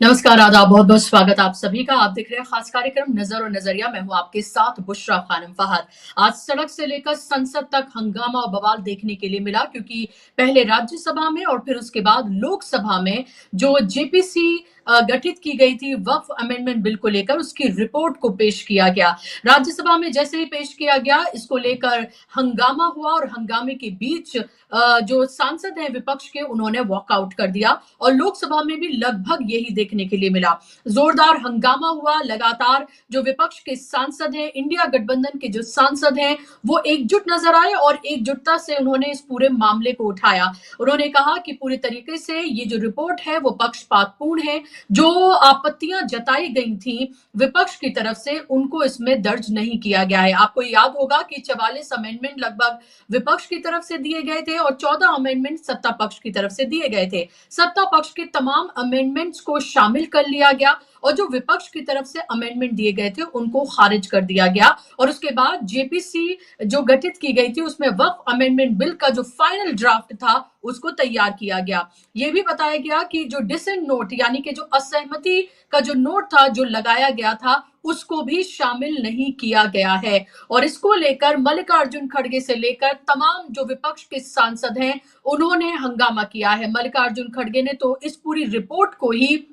नमस्कार, आदाब, बहुत बहुत स्वागत आप सभी का। आप देख रहे हैं खास कार्यक्रम नजर और नजरिया। मैं हूं आपके साथ बुशरा खानम फहद। आज सड़क से लेकर संसद तक हंगामा और बवाल देखने के लिए मिला, क्योंकि पहले राज्यसभा में और फिर उसके बाद लोकसभा में जो जेपीसी गठित की गई थी वक्फ अमेंडमेंट बिल को लेकर, उसकी रिपोर्ट को पेश किया गया। राज्यसभा में जैसे ही पेश किया गया, इसको लेकर हंगामा हुआ और हंगामे के बीच जो सांसद हैं विपक्ष के, उन्होंने वॉकआउट कर दिया और लोकसभा में भी लगभग यही देखने के लिए मिला। जोरदार हंगामा हुआ। लगातार जो विपक्ष के सांसद हैं, इंडिया गठबंधन के जो सांसद हैं, वो एकजुट नजर आए और एकजुटता से उन्होंने इस पूरे मामले को उठाया। उन्होंने कहा कि पूरी तरीके से ये जो रिपोर्ट है वो पक्षपातपूर्ण है। जो आपत्तियां जताई गई थी विपक्ष की तरफ से, उनको इसमें दर्ज नहीं किया गया है। आपको याद होगा कि 44 अमेंडमेंट लगभग विपक्ष की तरफ से दिए गए थे और 14 अमेंडमेंट सत्ता पक्ष की तरफ से दिए गए थे। सत्ता पक्ष के तमाम अमेंडमेंट्स को शामिल कर लिया गया और जो विपक्ष की तरफ से अमेंडमेंट दिए गए थे उनको खारिज कर दिया गया। और उसके बाद जेपीसी जो गठित की गई थी, उसमें वक्फ अमेंडमेंट बिल का जो फाइनल ड्राफ्ट था उसको तैयार किया गया। यह भी बताया गया कि जो डिसेंट नोट यानी कि जो असहमति का जो नोट था जो लगाया गया था, उसको भी शामिल नहीं किया गया है। और इसको लेकर मल्लिकार्जुन खड़गे से लेकर तमाम जो विपक्ष के सांसद हैं, उन्होंने हंगामा किया है। मल्लिकार्जुन खड़गे ने तो इस पूरी रिपोर्ट को ही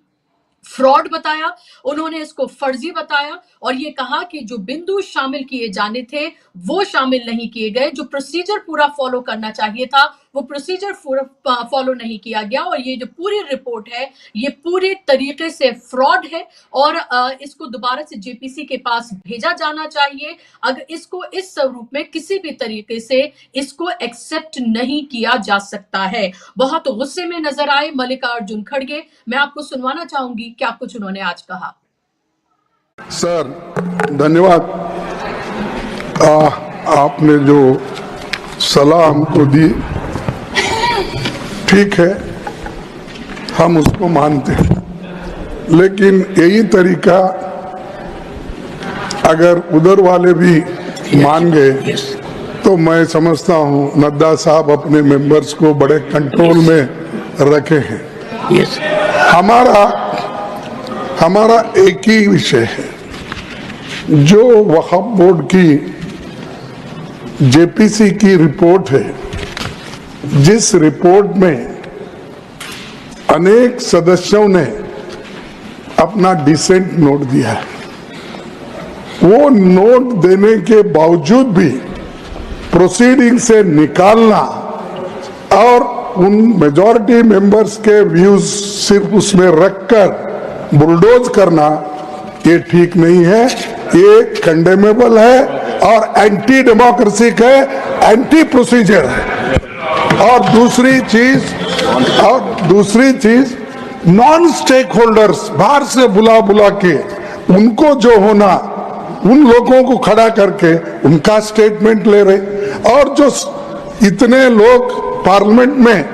फ्रॉड बताया, उन्होंने इसको फर्जी बताया और ये कहा कि जो बिंदु शामिल किए जाने थे वो शामिल नहीं किए गए। जो प्रोसीजर पूरा फॉलो करना चाहिए था वो प्रोसीजर फॉलो नहीं किया गया और ये जो पूरी रिपोर्ट है ये पूरी तरीके से फ्रॉड है और इसको दोबारा से जेपीसी के पास भेजा जाना चाहिए। अगर इसको इस स्वरूप में किसी भी तरीके से इसको एक्सेप्ट नहीं किया जा सकता है। बहुत गुस्से में नजर आए मल्लिकार्जुन खड़गे। मैं आपको सुनवाना चाहूंगी क्या कुछ उन्होंने आज कहा। सर धन्यवाद। आपने जो सलाह हमको दी ठीक है, हम उसको मानते हैं, लेकिन यही तरीका अगर उधर वाले भी मान गए तो मैं समझता हूं नड्डा साहब अपने मेंबर्स को बड़े कंट्रोल में रखे हैं। हमारा एक ही विषय है, जो वक्फ बोर्ड की जेपीसी की रिपोर्ट है, जिस रिपोर्ट में अनेक सदस्यों ने अपना डिसेंट नोट दिया है, वो नोट देने के बावजूद भी प्रोसीडिंग से निकालना और उन मेजॉरिटी मेंबर्स के व्यूज सिर्फ उसमें रखकर बुलडोज करना, ये ठीक नहीं है, ये कंडेमेबल है और एंटी डेमोक्रेसिक है, एंटी प्रोसीजर है। और दूसरी चीज नॉन स्टेक होल्डर्स बाहर से बुला के उनको जो होना, उन लोगों को खड़ा करके उनका स्टेटमेंट ले रहे। और जो इतने लोग पार्लियामेंट में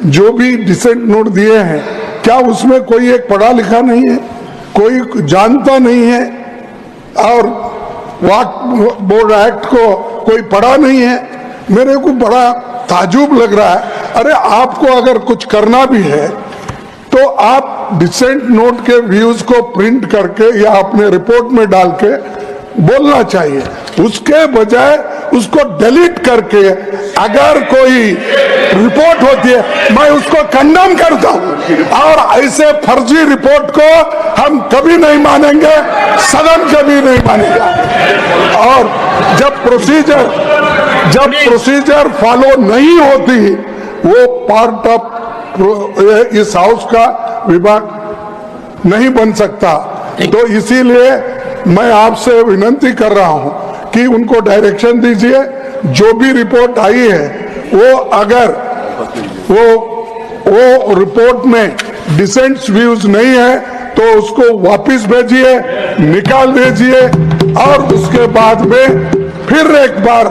जो भी डिसेंट नोट दिए हैं, क्या उसमें कोई एक पढ़ा लिखा नहीं है, कोई जानता नहीं है और वक्फ बोर्ड एक्ट को कोई पढ़ा नहीं है? मेरे को बड़ा ताजुब लग रहा है। अरे आपको अगर कुछ करना भी है तो आप डिसेंट नोट के व्यूज को प्रिंट करके या अपने रिपोर्ट में डाल के बोलना चाहिए, उसके बजाय उसको डिलीट करके अगर कोई रिपोर्ट होती है मैं उसको कंडेम करता हूं। और ऐसे फर्जी रिपोर्ट को हम कभी नहीं मानेंगे, सदन कभी नहीं मानेगा। और जब प्रोसीजर फॉलो नहीं होती, वो पार्ट ऑफ इस हाउस का विभाग नहीं बन सकता। तो इसीलिए मैं आपसे विनती कर रहा हूं कि उनको डायरेक्शन दीजिए, जो भी रिपोर्ट आई है वो अगर वो रिपोर्ट में डिसेंट व्यूज नहीं है तो उसको वापस भेजिए, निकाल दीजिए और उसके बाद में फिर एक बार,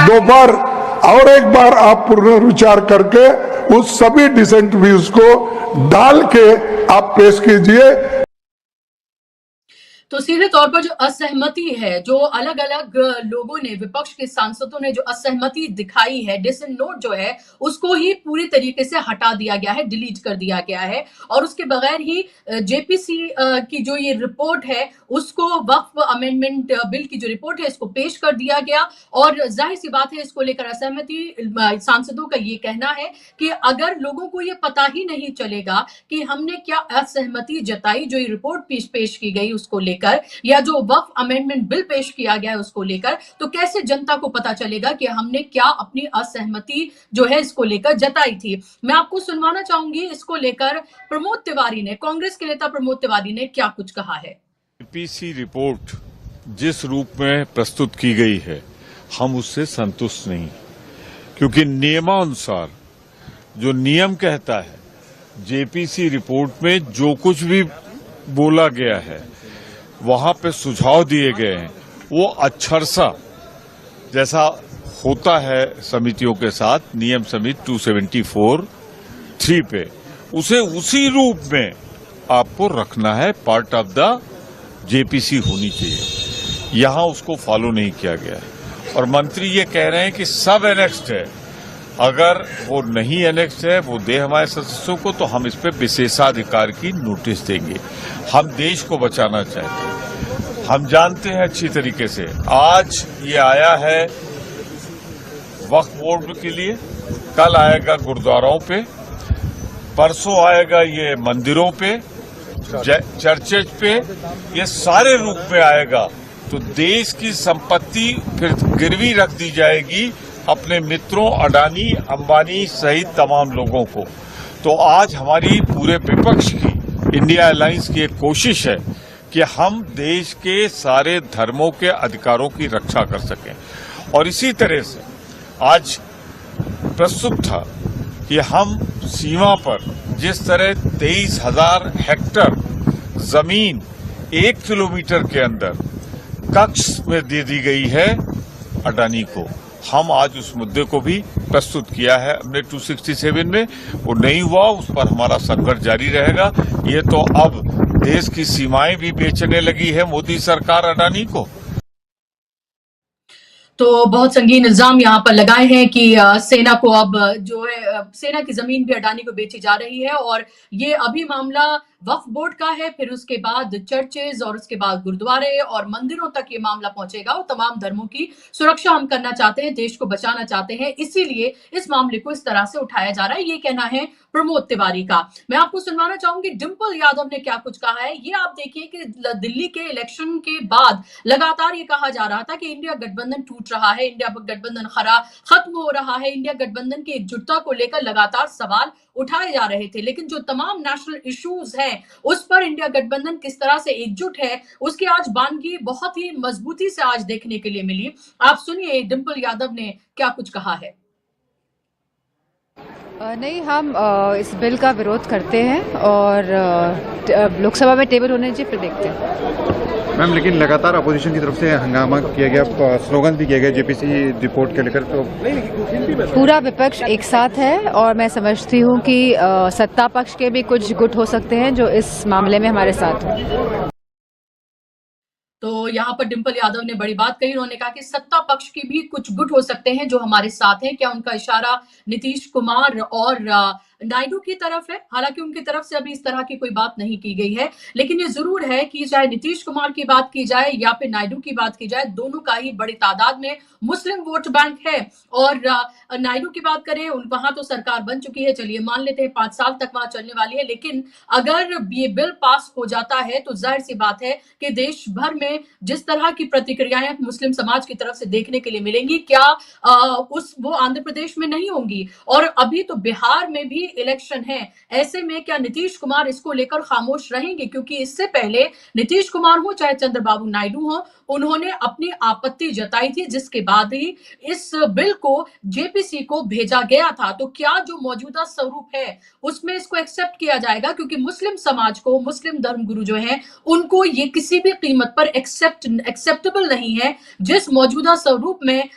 दो बार और एक बार आप पुनर्विचार करके उस सभी डिसेंट व्यूज को डाल के आप पेश कीजिए। तो सीधे तौर पर जो असहमति है, जो अलग-अलग लोगों ने, विपक्ष के सांसदों ने जो असहमति दिखाई है, डिसएंट नोट जो है, उसको ही पूरी तरीके से हटा दिया गया है, डिलीट कर दिया गया है और उसके बगैर ही जेपीसी की जो ये रिपोर्ट है, उसको वक्फ अमेंडमेंट बिल की जो रिपोर्ट है, इसको पेश कर दिया गया और ज़ाहिर-सी बात है, इसको लेकर असहमति सांसदों का ये कहना है कि अगर लोगों को ये पता ही नहीं चलेगा कि हमने क्या असहमति जताई, जो ये रिपोर्ट पेश की गई उसको लेकर या जो वक्फ अमेंडमेंट बिल पेश किया गया है उसको लेकर, तो कैसे जनता को पता चलेगा कि हमने क्या अपनी असहमति जो है इसको लेकर जताई थी। मैं आपको सुनवाना चाहूंगी इसको लेकर प्रमोद तिवारी ने, कांग्रेस के नेता प्रमोद तिवारी ने क्या कुछ कहा है। जेपीसी रिपोर्ट जिस रूप में प्रस्तुत की गई है, हम उससे संतुष्ट नहीं, क्योंकि नियमानुसार जो नियम कहता है, जेपीसी रिपोर्ट में जो कुछ भी बोला गया है, वहां पे सुझाव दिए गए हैं, वो अक्षरशः जैसा होता है समितियों के साथ, नियम समिति 274(3) पे, उसे उसी रूप में आपको रखना है, पार्ट ऑफ द जेपीसी होनी चाहिए। यहां उसको फॉलो नहीं किया गया है और मंत्री ये कह रहे हैं कि सब एनेक्स्ड है। अगर वो नहीं एनेक्स्ड है, वो दे हमारे सदस्यों को, तो हम इस पे विशेषाधिकार की नोटिस देंगे। हम देश को बचाना चाहते हैं, हम जानते हैं अच्छी तरीके से। आज ये आया है वक्फ बोर्ड के लिए, कल आएगा गुरुद्वाराओं पे, परसों आएगा ये मंदिरों पे, चर्चेज पे, ये सारे रूप में आएगा। तो देश की संपत्ति फिर गिरवी रख दी जाएगी अपने मित्रों अडानी अंबानी सहित तमाम लोगों को। तो आज हमारी पूरे विपक्ष की, इंडिया अलायंस की एक कोशिश है कि हम देश के सारे धर्मों के अधिकारों की रक्षा कर सकें। और इसी तरह से आज प्रस्तुत था कि हम सीमा पर जिस तरह 23,000 हेक्टेयर जमीन 1 किलोमीटर के अंदर कक्ष में दे दी गई है अडानी को, हम आज उस मुद्दे को भी प्रस्तुत किया है हमने 267 में। वो नहीं हुआ, उस पर हमारा संघर्ष जारी रहेगा। ये तो अब देश की सीमाएं भी बेचने लगी है मोदी सरकार अडानी को। तो बहुत संगीन इल्जाम यहाँ पर लगाए हैं कि सेना को अब जो है सेना की जमीन भी अडानी को बेची जा रही है और ये अभी मामला वक्फ बोर्ड का है, फिर उसके बाद चर्चेज और उसके बाद गुरुद्वारे और मंदिरों तक ये मामला पहुंचेगा और तमाम धर्मों की सुरक्षा हम करना चाहते हैं, देश को बचाना चाहते हैं, इसीलिए इस मामले को इस तरह से उठाया जा रहा है। ये कहना है प्रमोद तिवारी का। मैं आपको सुनवाना चाहूंगी डिंपल यादव ने क्या कुछ कहा है। ये आप देखिए कि दिल्ली के इलेक्शन के बाद लगातार ये कहा जा रहा था कि इंडिया गठबंधन टूट रहा है, इंडिया गठबंधन खत्म हो रहा है, इंडिया गठबंधन की एकजुटता को लेकर लगातार सवाल उठाए जा रहे थे, लेकिन जो तमाम नेशनल इश्यूज हैं उस पर इंडिया गठबंधन किस तरह से एकजुट है, उसकी आज बानगी बहुत ही मजबूती से आज देखने के लिए मिली। आप सुनिए डिंपल यादव ने क्या कुछ कहा है। नहीं, हम इस बिल का विरोध करते हैं और लोकसभा में टेबल होने चाहिए, फिर देखते हैं। मैम, लेकिन लगातार अपोजिशन की तरफ से हंगामा किया गया, स्लोगन भी किया गया जेपीसी रिपोर्ट के लेकर, तो पूरा विपक्ष एक साथ है और मैं समझती हूँ कि सत्ता पक्ष के भी कुछ गुट हो सकते हैं जो इस मामले में हमारे साथ हैं। तो यहाँ पर डिंपल यादव ने बड़ी बात कही। उन्होंने कहा कि सत्ता पक्ष के भी कुछ गुट हो सकते हैं जो हमारे साथ हैं। क्या उनका इशारा नीतीश कुमार और नायडू की तरफ है? हालांकि उनकी तरफ से अभी इस तरह की कोई बात नहीं की गई है, लेकिन ये जरूर है कि चाहे नीतीश कुमार की बात की जाए या फिर नायडू की बात की जाए, दोनों का ही बड़ी तादाद में मुस्लिम वोट बैंक है। और नायडू की बात करें, वहां तो सरकार बन चुकी है, चलिए मान लेते हैं 5 साल तक वहां चलने वाली है, लेकिन अगर ये बिल पास हो जाता है तो जाहिर सी बात है कि देश भर में जिस तरह की प्रतिक्रियाएं मुस्लिम समाज की तरफ से देखने के लिए मिलेंगी, क्या वो आंध्र प्रदेश में नहीं होंगी? और अभी तो बिहार में भी इलेक्शन है। ऐसे में क्या नीतीश कुमार इसको लेकर खामोश रहेंगे? क्योंकि इससे पहले नीतीश कुमार हो चाहे चंद्रबाबू नायडू हो, उन्होंने अपनी आपत्ति जताई थी, जिसके बाद ही इस बिल को जेपीसी को भेजा गया था। तो क्या जो मौजूदा स्वरूप है उसमें इसको एक्सेप्ट किया जाएगा? क्योंकि मुस्लिम समाज को, मुस्लिम धर्मगुरु जो हैं, उनको ये किसी भी कीमत पर एक्सेप्टेबल नहीं है जिस मौजूदा स्वरूप में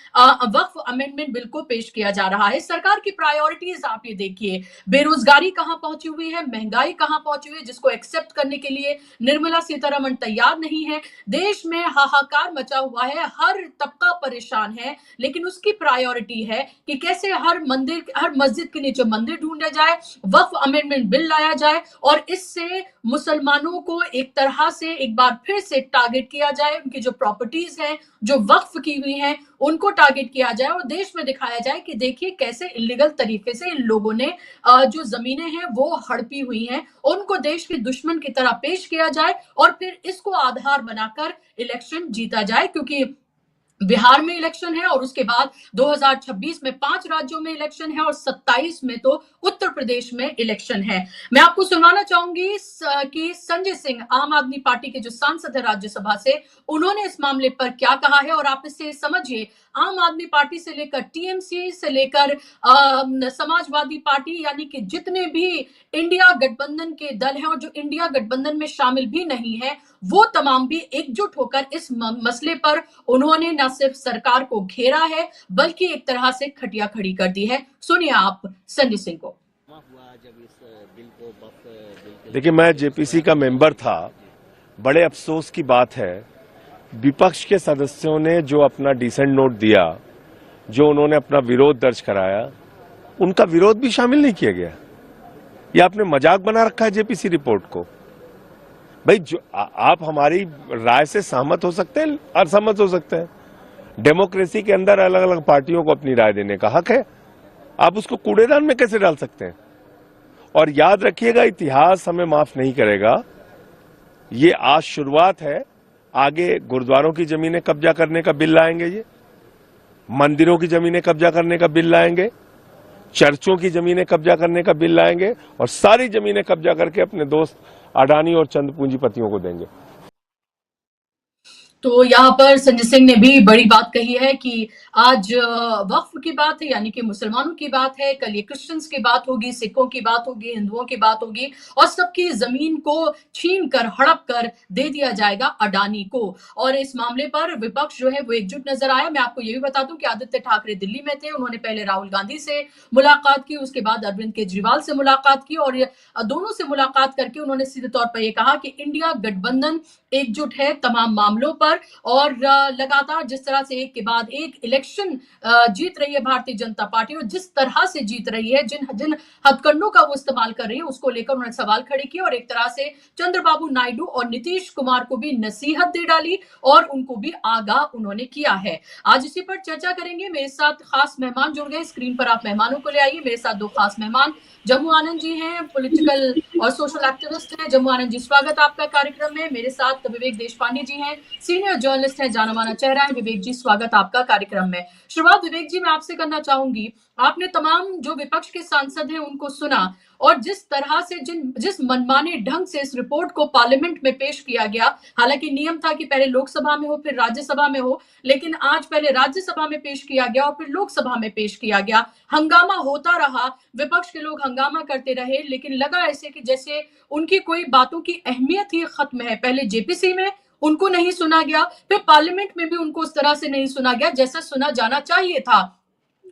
वक्फ अमेंडमेंट बिल को पेश किया जा रहा है। सरकार की प्रायोरिटीज आप ये देखिए, बेरोजगारी कहां पहुंची हुई है, महंगाई कहां पहुंची हुई है, जिसको एक्सेप्ट करने के लिए निर्मला सीतारमण तैयार नहीं है। देश में हाहाकार मचा हुआ है, हर तबका परेशान है, लेकिन उसकी प्रायोरिटी है कि कैसे हर मंदिर, हर मस्जिद के नीचे मंदिर ढूंढा जाए, वक्फ अमेंडमेंट बिल लाया जाए और इससे मुसलमानों को एक तरह से एक बार फिर से टारगेट किया जाए, उनकी जो प्रॉपर्टीज हैं, जो वक्फ की हुई हैं, उनको टारगेट किया जाए और देश में दिखाया जाए कि देखिए कैसे इलीगल तरीके से इन लोगों ने जो जमीनें हैं वो हड़पी हुई हैं, उनको देश के दुश्मन की तरह पेश किया जाए और फिर इसको आधार बनाकर इलेक्शन जीता जाए। क्योंकि बिहार में इलेक्शन है और उसके बाद 2026 में 5 राज्यों में इलेक्शन है और 27 में तो उत्तर प्रदेश में इलेक्शन है। मैं आपको सुनवाना चाहूंगी कि संजय सिंह, आम आदमी पार्टी के जो सांसद है राज्यसभा से, उन्होंने इस मामले पर क्या कहा है और आप इसे समझिए। आम आदमी पार्टी से लेकर टीएमसी से लेकर समाजवादी पार्टी, यानी कि जितने भी इंडिया गठबंधन के दल हैं और जो इंडिया गठबंधन में शामिल भी नहीं है, वो तमाम भी एकजुट होकर इस मसले पर उन्होंने न सिर्फ सरकार को घेरा है बल्कि एक तरह से खटिया खड़ी कर दी है। सुनिए आप संजय सिंह को। देखिए, मैं जेपीसी का मेंबर था। बड़े अफसोस की बात है, विपक्ष के सदस्यों ने जो अपना डिसेंट नोट दिया, जो उन्होंने अपना विरोध दर्ज कराया, उनका विरोध भी शामिल नहीं किया गया। ये आपने मजाक बना रखा है जेपीसी रिपोर्ट को। भाई, जो आप हमारी राय से सहमत हो सकते हैं, असहमत हो सकते हैं। डेमोक्रेसी के अंदर अलग अलग पार्टियों को अपनी राय देने का हक है। आप उसको कूड़ेदान में कैसे डाल सकते हैं? और याद रखिएगा, इतिहास हमें माफ नहीं करेगा। ये आज शुरुआत है, आगे गुरुद्वारों की जमीनें कब्जा करने का बिल लाएंगे, ये मंदिरों की जमीनें कब्जा करने का बिल लाएंगे, चर्चों की जमीनें कब्जा करने का बिल लाएंगे और सारी जमीनें कब्जा करके अपने दोस्त अडानी और चंद पूंजीपतियों को देंगे। तो यहाँ पर संजय सिंह ने भी बड़ी बात कही है कि आज वक्फ की बात है, यानी कि मुसलमानों की बात है, कल ये क्रिश्चियंस की बात होगी, सिखों की बात होगी, हिंदुओं की बात होगी और सबकी जमीन को छीन कर, हड़प कर दे दिया जाएगा अडानी को। और इस मामले पर विपक्ष जो है वो एकजुट नजर आया। मैं आपको ये भी बता दूं कि आदित्य ठाकरे दिल्ली में थे, उन्होंने पहले राहुल गांधी से मुलाकात की, उसके बाद अरविंद केजरीवाल से मुलाकात की और दोनों से मुलाकात करके उन्होंने सीधे तौर पर यह कहा कि इंडिया गठबंधन एकजुट है तमाम मामलों पर और लगातार जिस तरह से एक के बाद एक इलेक्शन जीत रही है भारतीय जनता पार्टी और जिस तरह से जीत रही है, जिन हथकंडों का वो इस्तेमाल कर रही है, उसको लेकर उन्होंने सवाल खड़े किए और एक तरह से चंद्रबाबू नायडू और नीतीश कुमार को भी नसीहत दे डाली और उनको भी आगाह उन्होंने किया है। आज इसी पर चर्चा करेंगे। मेरे साथ खास मेहमान जुड़ गए, स्क्रीन पर आप मेहमानों को ले आइए। मेरे साथ दो खास मेहमान जम्मू आनंद जी हैं, पॉलिटिकल और सोशल एक्टिविस्ट हैं। जम्मू आनंद जी, स्वागत आपका कार्यक्रम में। मेरे साथ विवेक देशपांडे जी हैं, सीनियर जर्नलिस्ट हैं, जाना माना चेहरा है। विवेक जी, स्वागत आपका कार्यक्रम में। शुरुआत विवेक जी मैं आपसे करना चाहूंगी, आपने तमाम जो विपक्ष के सांसद हैं उनको सुना और जिस तरह से जिस मनमाने ढंग से इस रिपोर्ट को पार्लियामेंट में पेश किया गया, हालांकि नियम था कि पहले लोकसभा में हो फिर राज्यसभा में हो, लेकिन आज पहले राज्यसभा में पेश किया गया और फिर लोकसभा में पेश किया गया। हंगामा होता रहा, विपक्ष के लोग हंगामा करते रहे, लेकिन लगा ऐसे कि जैसे उनकी कोई बातों की अहमियत ही खत्म है। पहले जेपीसी में उनको नहीं सुना गया, फिर पार्लियामेंट में भी उनको उस तरह से नहीं सुना गया जैसा सुना जाना चाहिए था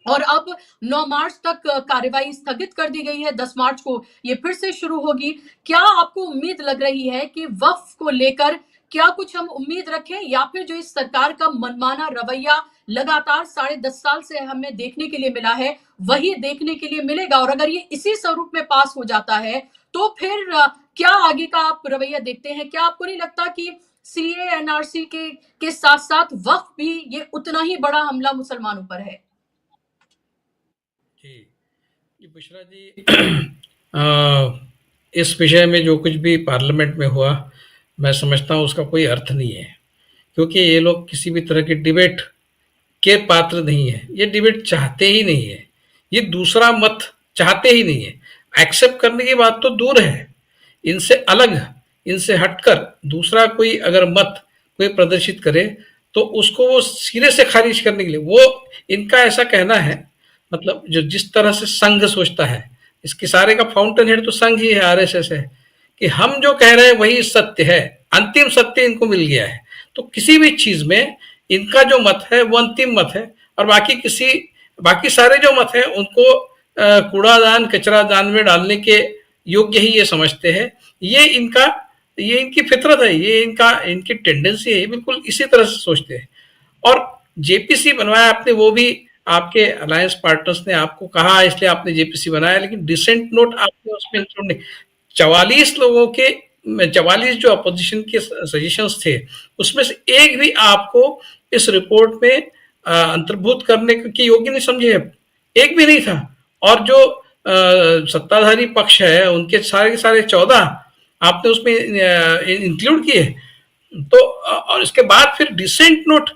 और अब 9 मार्च तक कार्यवाही स्थगित कर दी गई है। 10 मार्च को ये फिर से शुरू होगी। क्या आपको उम्मीद लग रही है कि वक्फ को लेकर क्या कुछ हम उम्मीद रखें या फिर जो इस सरकार का मनमाना रवैया लगातार 10.5 साल से हमें देखने के लिए मिला है वही देखने के लिए मिलेगा? और अगर ये इसी स्वरूप में पास हो जाता है तो फिर क्या आगे का आप रवैया देखते हैं? क्या आपको नहीं लगता कि सीए एनआरसी के साथ साथ वक्फ भी ये उतना ही बड़ा हमला मुसलमानों पर है? जी बुशरा जी, इस विषय में जो कुछ भी पार्लियामेंट में हुआ मैं समझता हूँ उसका कोई अर्थ नहीं है, क्योंकि ये लोग किसी भी तरह की डिबेट के पात्र नहीं है। ये डिबेट चाहते ही नहीं है, ये दूसरा मत चाहते ही नहीं है। एक्सेप्ट करने की बात तो दूर है, इनसे अलग, इनसे हटकर दूसरा कोई अगर मत कोई प्रदर्शित करे तो उसको वो सिरे से खारिज करने के लिए, वो इनका ऐसा कहना है, मतलब जो जिस तरह से संघ सोचता है, इसके सारे का फाउंटेन हेड तो संघ ही है, आरएसएस है, कि हम जो कह रहे हैं वही सत्य है, अंतिम सत्य इनको मिल गया है। तो किसी भी चीज में इनका जो मत है वो अंतिम मत है, और बाकी सारे जो मत है उनको कूड़ादान कचरादान में डालने के योग्य ही ये समझते हैं। ये इनकी फितरत है, ये इनकी टेंडेंसी है, ये बिल्कुल इसी तरह से सोचते हैं। और जेपीसी बनवाया आपने, वो भी आपके अलायंस पार्टनर्स ने आपको कहा इसलिए आपने जेपीसी बनाया, लेकिन डिसेंट नोट आपने उसमें इंक्लूड नहीं। 44 जो अपोजिशन के सजेशंस थे उसमें से एक भी आपको इस रिपोर्ट में अंतर्भूत करने के योग्य नहीं समझे, एक भी नहीं था। और जो सत्ताधारी पक्ष है उनके सारे के सारे 14 आपने उसमें इंक्लूड किए। तो और इसके बाद फिर डिसेंट नोट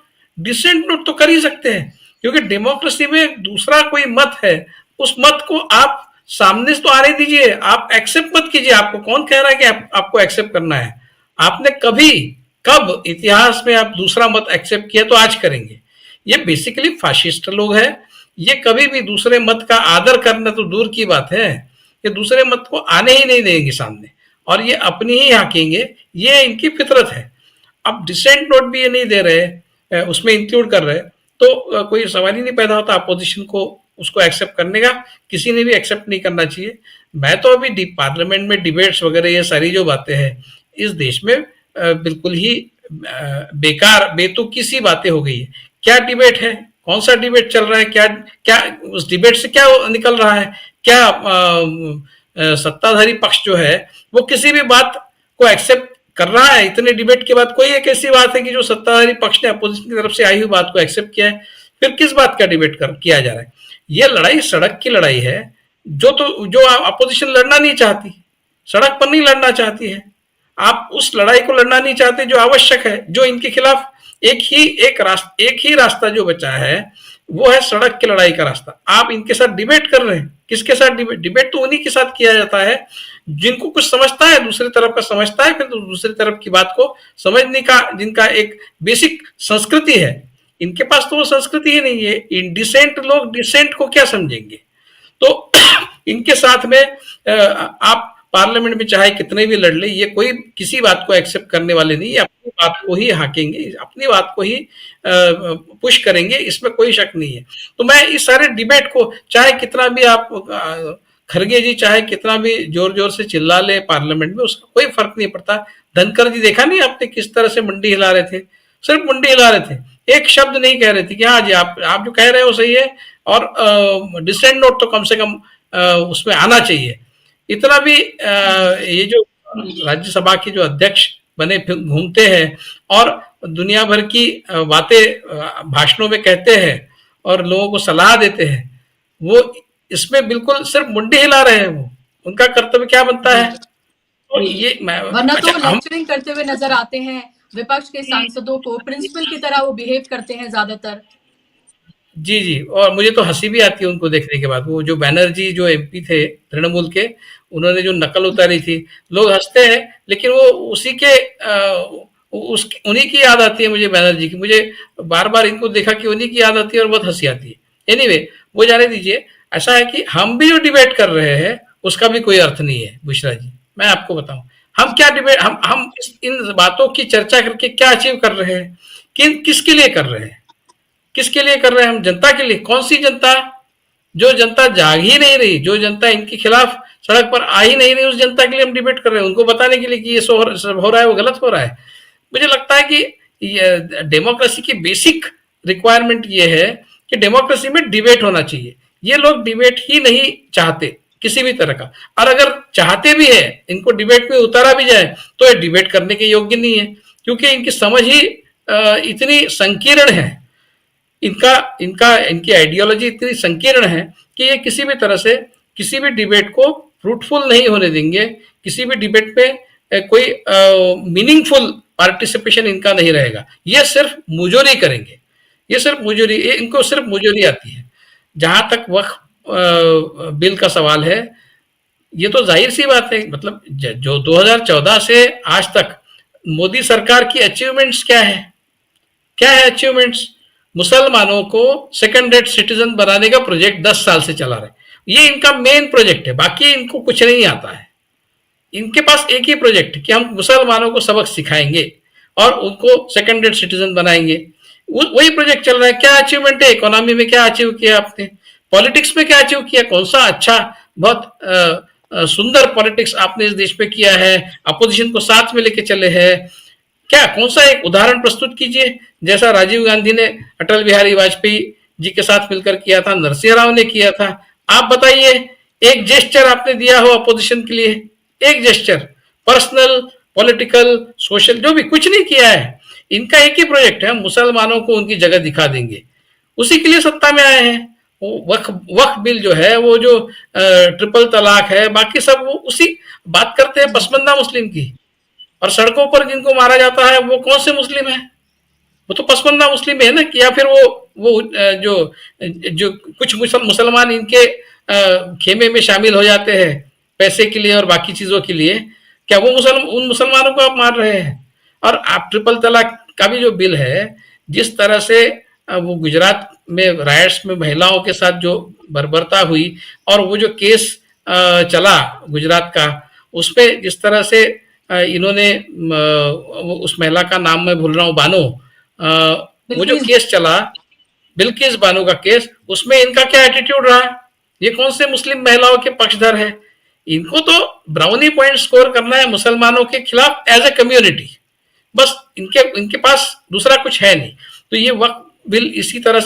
तो कर ही सकते हैं, क्योंकि डेमोक्रेसी में दूसरा कोई मत है, उस मत को आप सामने से तो आने दीजिए, आप एक्सेप्ट मत कीजिए। आपको कौन कह रहा है कि आपको एक्सेप्ट करना है? आपने कब इतिहास में आप दूसरा मत एक्सेप्ट किया तो आज करेंगे? ये बेसिकली फाशिस्ट लोग हैं। ये कभी भी दूसरे मत का आदर करना तो दूर की बात है, ये दूसरे मत को आने ही नहीं देंगे सामने, और ये अपनी ही हाकेंगे, ये इनकी फितरत है। अब डिसेंट नोट भी ये नहीं दे रहे, उसमें इंक्लूड कर रहे, तो कोई सवाल ही नहीं पैदा होता अपोजिशन को उसको एक्सेप्ट करने का। किसी ने भी एक्सेप्ट नहीं करना चाहिए। मैं तो अभी पार्लियामेंट में डिबेट्स वगैरह ये सारी जो बातें हैं इस देश में बिल्कुल ही बेकार बेतुकी सी बातें हो गई है। क्या डिबेट है, कौन सा डिबेट चल रहा है, क्या उस डिबेट से क्या निकल रहा है? क्या सत्ताधारी पक्ष जो है वो किसी भी बात को एक्सेप्ट कर रहा है? इतने डिबेट के बाद कोई एक ऐसी बात है कि जो सत्ताधारी पक्ष ने अपोजिशन की तरफ से आई हुई बात को एक्सेप्ट किया है? फिर किस बात का डिबेट किया जा रहा है? ये लड़ाई सड़क की लड़ाई है, जो अपोजिशन लड़ना नहीं चाहती, सड़क पर नहीं लड़ना चाहती है। आप उस लड़ाई को लड़ना नहीं चाहते जो आवश्यक है, जो इनके खिलाफ एक ही रास्ता जो बचा है वो है सड़क की लड़ाई का रास्ता। आप इनके साथ डिबेट कर रहे हैं, किसके साथ डिबेट तो उन्हीं के साथ किया जाता है जिनको कुछ समझता है, दूसरी तरफ का समझता है, फिर दूसरी तरफ की बात को समझने का जिनका एक बेसिक संस्कृति है। इनके पास तो वो संस्कृति ही नहीं है। इनडिसेंट लोग डिसेंट को क्या समझेंगे? तो इनके साथ में आप पार्लियामेंट में चाहे कितने भी लड़ ले, ये कोई किसी बात को एक्सेप्ट करने वाले नहीं है। अपनी बात को ही हाकेंगे, अपनी बात को ही पुश करेंगे, इसमें कोई शक नहीं है। तो मैं इस सारे डिबेट को चाहे कितना भी आप खरगे जी चाहे कितना भी जोर जोर से चिल्ला ले पार्लियामेंट में, उसका कोई फर्क नहीं पड़ता। धनखड़ जी देखा नहीं आपने किस तरह से मुंडी हिला रहे थे? सिर्फ मुंडी हिला रहे थे, एक शब्द नहीं कह रहे थे कि हाँ जी आप जो कह रहे हो सही है, और डिसेंट नोट तो कम से कम उसमें आना चाहिए। इतना भी ये जो राज्यसभा के जो अध्यक्ष बने घूमते हैं और दुनिया भर की बातें भाषणों में कहते हैं और लोगों को सलाह देते हैं, वो इसमें बिल्कुल सिर्फ मुंडी हिला रहे हैं। वो उनका कर्तव्य क्या बनता है? और ये वरना तो लेक्चरिंग करते हुए नजर आते हैं, विपक्ष के सांसदों को प्रिंसिपल की तरह वो बिहेव करते हैं ज्यादातर। जी, और मुझे तो हंसी भी आती है उनको देखने के बाद। वो जो बैनर्जी जो एमपी थे तृणमूल के, उन्होंने जो नकल उतारी थी, लोग हंसते हैं, लेकिन वो उसी के उन्हीं की याद आती है मुझे, बैनर्जी की। मुझे बार बार इनको देखा कि उन्हीं की याद आती है और बहुत हंसी आती है। एनीवे, वो जाने दीजिए। ऐसा है कि हम भी जो डिबेट कर रहे हैं उसका भी कोई अर्थ नहीं है बुशरा जी। मैं आपको बताऊं, हम क्या डिबेट हम इन बातों की चर्चा करके क्या अचीव कर रहे हैं, किसके लिए कर रहे हैं? किसके लिए कर रहे हैं हम? जनता के लिए। कौन सी जनता? जो जनता जाग ही नहीं रही, जो जनता इनके खिलाफ सड़क पर आ ही नहीं रही, उस जनता के लिए हम डिबेट कर रहे हैं, उनको बताने के लिए कि ये सब हो रहा है वो गलत हो रहा है। मुझे लगता है कि डेमोक्रेसी की बेसिक रिक्वायरमेंट ये है कि डेमोक्रेसी में डिबेट होना चाहिए। ये लोग डिबेट ही नहीं चाहते किसी भी तरह का, और अगर चाहते भी है, इनको डिबेट में उतारा भी जाए तो ये डिबेट करने के योग्य नहीं है, क्योंकि इनकी समझ ही इतनी संकीर्ण है, इनकी आइडियोलॉजी इतनी संकीर्ण है कि ये किसी भी तरह से किसी भी डिबेट को फ्रूटफुल नहीं होने देंगे। किसी भी डिबेट में कोई मीनिंगफुल पार्टिसिपेशन इनका नहीं रहेगा। ये सिर्फ मुजोरी करेंगे, ये सिर्फ मुजोरी, इनको सिर्फ मुजोरी आती है। जहां तक वक्फ बिल का सवाल है, ये तो जाहिर सी बात है, मतलब जो 2014 से आज तक मोदी सरकार की अचीवमेंट्स क्या है? क्या है अचीवमेंट्स? मुसलमानों को सेकंड रेट सिटीजन बनाने का प्रोजेक्ट 10 साल से चला रहे। ये इनका मेन प्रोजेक्ट है, बाकी इनको कुछ नहीं आता है। इनके पास एक ही प्रोजेक्ट कि हम मुसलमानों को सबक सिखाएंगे और उनको सेकंड रेट सिटीजन बनाएंगे। वही प्रोजेक्ट चल रहा है। क्या अचीवमेंट है? इकोनॉमी में क्या अचीव किया आपने? पॉलिटिक्स में क्या अचीव किया? कौन सा अच्छा बहुत सुंदर पॉलिटिक्स आपने इस देश में किया है? अपोजिशन को साथ में लेके चले हैं क्या? कौन सा एक उदाहरण प्रस्तुत कीजिए, जैसा राजीव गांधी ने अटल बिहारी वाजपेयी जी के साथ मिलकर किया था, नरसिंह राव ने किया था। आप बताइए, एक जेस्चर आपने दिया हो अपोजिशन के लिए? एक जेस्चर, पर्सनल, पॉलिटिकल, सोशल, जो भी कुछ नहीं किया है। इनका एक ही प्रोजेक्ट है, मुसलमानों को उनकी जगह दिखा देंगे। उसी के लिए सत्ता में आए हैं। वक्फ बिल जो है, वो जो ट्रिपल तलाक है, बाकी सब वो उसी बात करते हैं पसमंदा मुस्लिम की। और सड़कों पर जिनको मारा जाता है वो कौन से मुस्लिम है? वो तो पसमंदा मुस्लिम है ना। कि या फिर वो जो जो कुछ मुसलमान इनके खेमे में शामिल हो जाते हैं पैसे के लिए और बाकी चीजों के लिए, क्या वो उन मुसलमानों को आप मार रहे हैं? और आप ट्रिपल तलाक का भी जो बिल है, जिस तरह से वो गुजरात में राइट्स में महिलाओं के साथ जो बर्बरता हुई और वो जो केस चला गुजरात का, उसपे जिस तरह से इन्होंने उस महिला का नाम मैं भूल रहा हूँ, बानो, वो जो केस चला, बिल्किस बानो का केस, उसमें इनका क्या एटीट्यूड रहा? ये कौन से मुस्लिम महिलाओं के पक्षधर है? इनको तो ब्राउनी पॉइंट स्कोर करना है मुसलमानों के खिलाफ एज ए कम्युनिटी, बस। इनके पास दूसरा कुछ है नहीं। तो ये वक्त बिल इसी तरह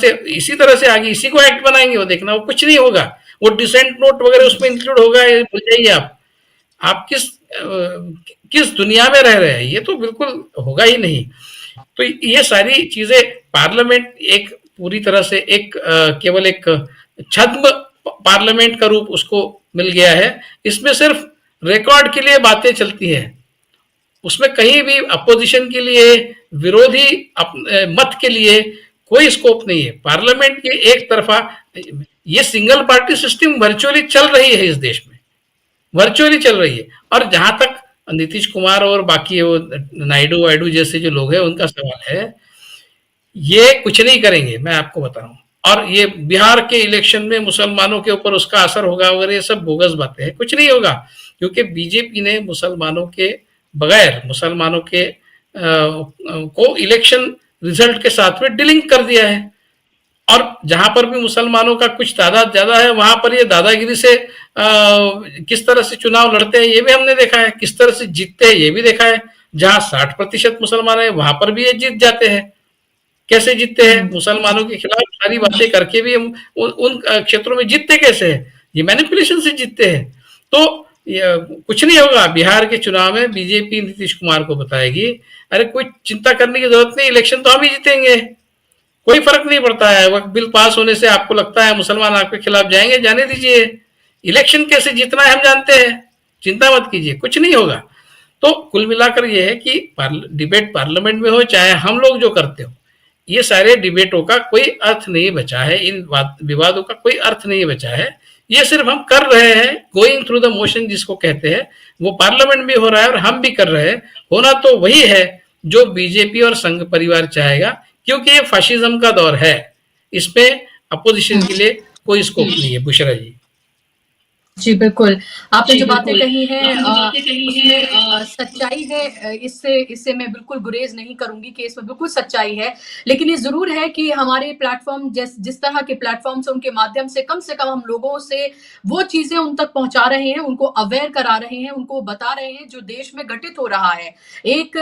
से आगे इसी को एक्ट बनाएंगे। वो देखना, वो कुछ नहीं होगा। वो डिसेंट नोट वगैरह उसमें इंक्लूड होगा, ये भूल जाइए आप किस दुनिया में रह रहे हैं? ये तो बिल्कुल होगा ही नहीं। तो ये सारी चीजें, पार्लियामेंट एक पूरी तरह से एक केवल एक छद्म पार्लियामेंट का रूप उसको मिल गया है। इसमें सिर्फ रिकॉर्ड के लिए बातें चलती हैं, उसमें कहीं भी अपोजिशन के लिए, विरोधी मत के लिए कोई स्कोप नहीं है। पार्लियामेंट के एक तरफा, ये सिंगल पार्टी सिस्टम वर्चुअली चल रही है इस देश में, वर्चुअली चल रही है। और जहां तक नीतीश कुमार और बाकी वो नायडू वायडू जैसे जो लोग हैं, उनका सवाल है, ये कुछ नहीं करेंगे, मैं आपको बता रहा हूँ। और ये बिहार के इलेक्शन में मुसलमानों के ऊपर उसका असर होगा वगैरह, ये सब बोगस बातें हैं। कुछ नहीं होगा, क्योंकि बीजेपी ने मुसलमानों के बगैर, मुसलमानों के को इलेक्शन रिजल्ट के साथ में डिलिंक कर दिया है। और जहां पर भी मुसलमानों का कुछ तादाद ज्यादा है, वहां पर ये दादागिरी से किस तरह से चुनाव लड़ते हैं ये भी हमने देखा है, किस तरह से जीतते हैं ये भी देखा है। जहां 60% मुसलमान है, वहां पर भी ये जीत जाते हैं। कैसे जीतते हैं? मुसलमानों के खिलाफ सारी बातें करके भी हम उन क्षेत्रों में जीतते कैसे हैं? ये मैनिपुलेशन से जीतते हैं। तो कुछ नहीं होगा। बिहार के चुनाव में बीजेपी नीतीश कुमार को बताएगी, अरे कोई चिंता करने की जरूरत नहीं, इलेक्शन तो हम ही जीतेंगे, कोई फर्क नहीं पड़ता है। वक्त बिल पास होने से आपको लगता है मुसलमान आपके खिलाफ जाएंगे, जाने दीजिए। इलेक्शन कैसे जीतना है हम जानते हैं, चिंता मत कीजिए, कुछ नहीं होगा। तो कुल मिलाकर ये है कि डिबेट पार्लियामेंट में हो चाहे हम लोग जो करते हो, ये सारे डिबेटों का कोई अर्थ नहीं बचा है, इन विवादों का कोई अर्थ नहीं बचा है। ये सिर्फ हम कर रहे हैं, गोइंग थ्रू द मोशन जिसको कहते हैं, वो पार्लियामेंट में हो रहा है और हम भी कर रहे हैं। होना तो वही है जो बीजेपी और संघ परिवार चाहेगा, क्योंकि ये फाशिज्म का दौर है। इसमें अपोजिशन के लिए कोई स्कोप नहीं है। बुशरा जी। जी बिल्कुल, आपने जो बातें कही हैं उसमें सच्चाई है। इससे मैं बिल्कुल गुरेज नहीं करूंगी कि इसमें बिल्कुल सच्चाई है। लेकिन ये जरूर है कि हमारे प्लेटफॉर्म जिस तरह के प्लेटफॉर्म से, उनके माध्यम से कम हम लोगों से वो चीजें उन तक पहुंचा रहे हैं, उनको अवेयर करा रहे हैं, उनको बता रहे हैं जो देश में घटित हो रहा है। एक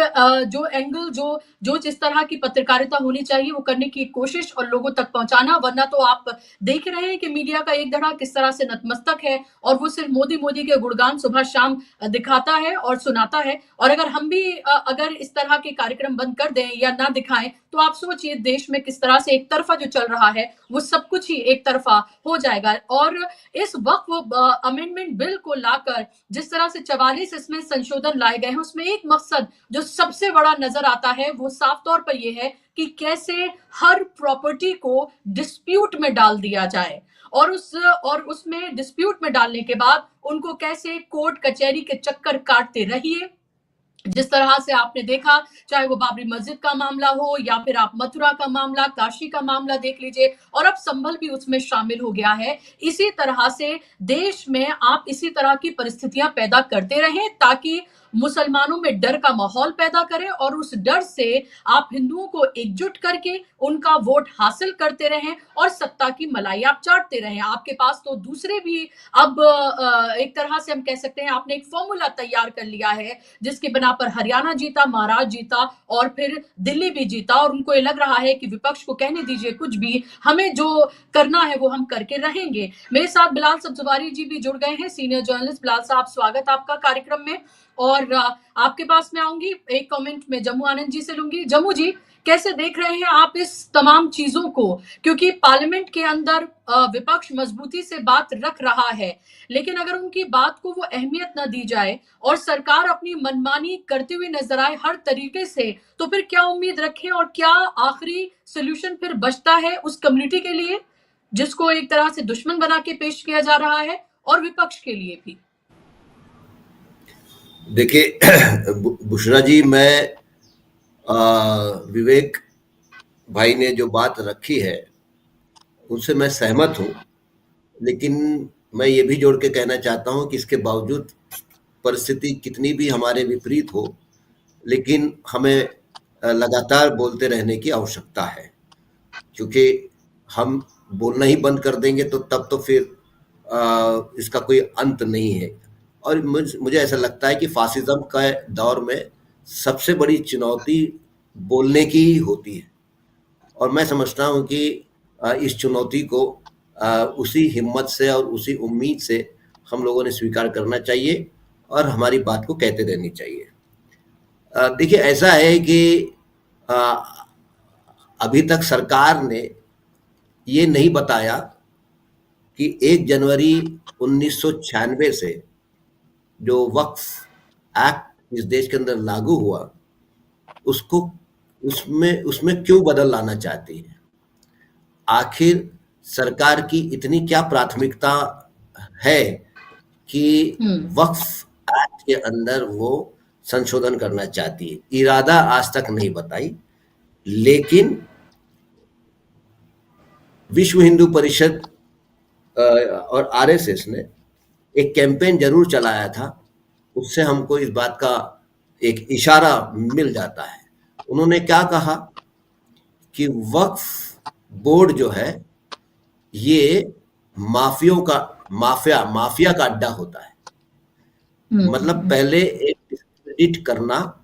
जो एंगल जो जिस तरह की पत्रकारिता होनी चाहिए वो करने की कोशिश और लोगों तक पहुंचाना। वरना तो आप देख रहे हैं कि मीडिया का एक धड़ा किस तरह से नतमस्तक है और वो सिर्फ मोदी के गुणगान सुबह शाम दिखाता है और सुनाता है। और अगर हम भी अगर इस तरह के कार्यक्रम बंद कर दें या ना दिखाएं, तो आप सोचिए देश में किस तरह से एक तरफा जो चल रहा है वो सब कुछ ही एक तरफा हो जाएगा। और इस वक्त अमेंडमेंट बिल को लाकर जिस तरह से 44 इसमें संशोधन लाए गए हैं, उसमें एक मकसद जो सबसे बड़ा नजर आता है वो साफ तौर पर यह है कि कैसे हर प्रॉपर्टी को डिस्प्यूट में डाल दिया जाए और उसमें डिस्प्यूट में डालने के बाद उनको कैसे कोर्ट कचहरी के चक्कर काटते रहिए जिस तरह से आपने देखा, चाहे वो बाबरी मस्जिद का मामला हो या फिर आप मथुरा का मामला, काशी का मामला देख लीजिए, और अब संभल भी उसमें शामिल हो गया है। इसी तरह से देश में आप इसी तरह की परिस्थितियां पैदा करते रहें ताकि मुसलमानों में डर का माहौल पैदा करें और उस डर से आप हिंदुओं को एकजुट करके उनका वोट हासिल करते रहें और सत्ता की मलाई आप चाटते रहें। आपके पास तो दूसरे भी अब एक तरह से हम कह सकते हैं आपने एक फॉर्मूला तैयार कर लिया है जिसके बिना पर हरियाणा जीता, महाराष्ट्र जीता और फिर दिल्ली भी जीता, और उनको ये लग रहा है कि विपक्ष को कहने दीजिए कुछ भी, हमें जो करना है वो हम करके रहेंगे। मेरे साथ बिलाल सब्जवारी जी भी जुड़ गए हैं, सीनियर जर्नलिस्ट। बिलाल साहब, स्वागत आपका कार्यक्रम में। और आपके पास मैं आऊंगी, एक कमेंट में जम्मू आनंद जी से लूंगी। जम्मू जी, कैसे देख रहे हैं आप इस तमाम चीजों को? क्योंकि पार्लियामेंट के अंदर विपक्ष मजबूती से बात रख रहा है, लेकिन अगर उनकी बात को वो अहमियत न दी जाए और सरकार अपनी मनमानी करते हुए नजर आए हर तरीके से, तो फिर क्या उम्मीद रखें और क्या आखिरी सोल्यूशन फिर बचता है उस कम्युनिटी के लिए जिसको एक तरह से दुश्मन बना के पेश किया जा रहा है, और विपक्ष के लिए भी? देखिए बुशरा जी, मैं विवेक भाई ने जो बात रखी है उनसे मैं सहमत हूँ, लेकिन मैं ये भी जोड़ के कहना चाहता हूँ कि इसके बावजूद परिस्थिति कितनी भी हमारे विपरीत हो, लेकिन हमें लगातार बोलते रहने की आवश्यकता है, क्योंकि हम बोलना ही बंद कर देंगे तो तब तो फिर इसका कोई अंत नहीं है। और मुझे ऐसा लगता है कि फासिज्म का दौर में सबसे बड़ी चुनौती बोलने की ही होती है, और मैं समझता हूँ कि इस चुनौती को उसी हिम्मत से और उसी उम्मीद से हम लोगों ने स्वीकार करना चाहिए और हमारी बात को कहते रहनी चाहिए। देखिए, ऐसा है कि अभी तक सरकार ने ये नहीं बताया कि 1 जनवरी 1996 से जो वक्फ एक्ट इस देश के अंदर लागू हुआ, उसको उसमें क्यों बदल लाना चाहती है। आखिर सरकार की इतनी क्या प्राथमिकता है कि वक्फ एक्ट के अंदर वो संशोधन करना चाहती है। इरादा आज तक नहीं बताई, लेकिन विश्व हिंदू परिषद और आरएसएस ने एक कैंपेन जरूर चलाया था, उससे हमको इस बात का एक इशारा मिल जाता है। उन्होंने क्या कहा कि वक्फ बोर्ड जो है ये माफिया का अड्डा होता है। मतलब पहले एक डिस्क्रेडिट करना,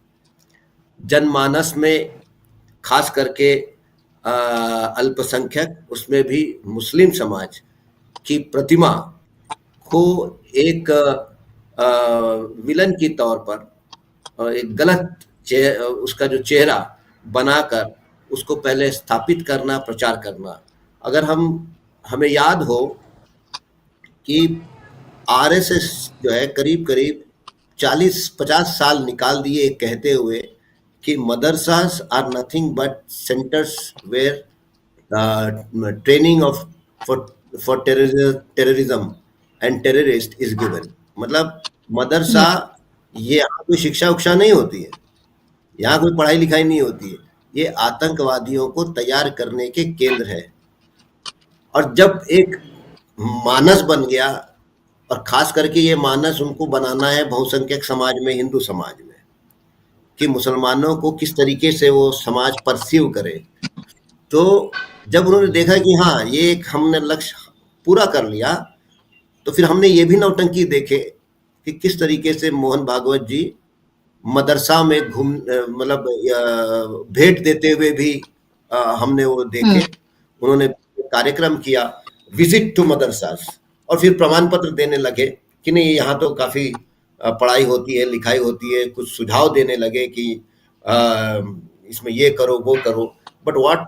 जनमानस में खास करके अल्पसंख्यक, उसमें भी मुस्लिम समाज की प्रतिमा को एक विलन की तौर पर एक गलत उसका जो चेहरा बनाकर उसको पहले स्थापित करना, प्रचार करना। अगर हमें याद हो कि आरएसएस जो है करीब करीब 40-50 साल निकाल दिए कहते हुए कि madrasas are nothing but centres where training of for terrorism and terrorist is given. मतलब मदरसा ये यहाँ कोई शिक्षा उक्षा नहीं होती है, यहाँ कोई पढ़ाई लिखाई नहीं होती है, ये आतंकवादियों को तैयार करने के केंद्र है। और जब एक मानस बन गया, और खास करके ये मानस उनको बनाना है बहुसंख्यक समाज में, हिंदू समाज में, कि मुसलमानों को किस तरीके से वो समाज परसीव करे, तो जब उन्होंने देखा कि हाँ ये एक हमने लक्ष्य पूरा कर लिया, तो फिर हमने ये भी नौटंकी देखे कि किस तरीके से मोहन भागवत जी मदरसा में मतलब भेंट देते हुए भी हमने वो देखे। उन्होंने कार्यक्रम किया विजिट टू मदरसास, और फिर प्रमाण पत्र देने लगे कि नहीं यहाँ तो काफी पढ़ाई होती है, लिखाई होती है, कुछ सुझाव देने लगे कि इसमें ये करो वो करो। बट व्हाट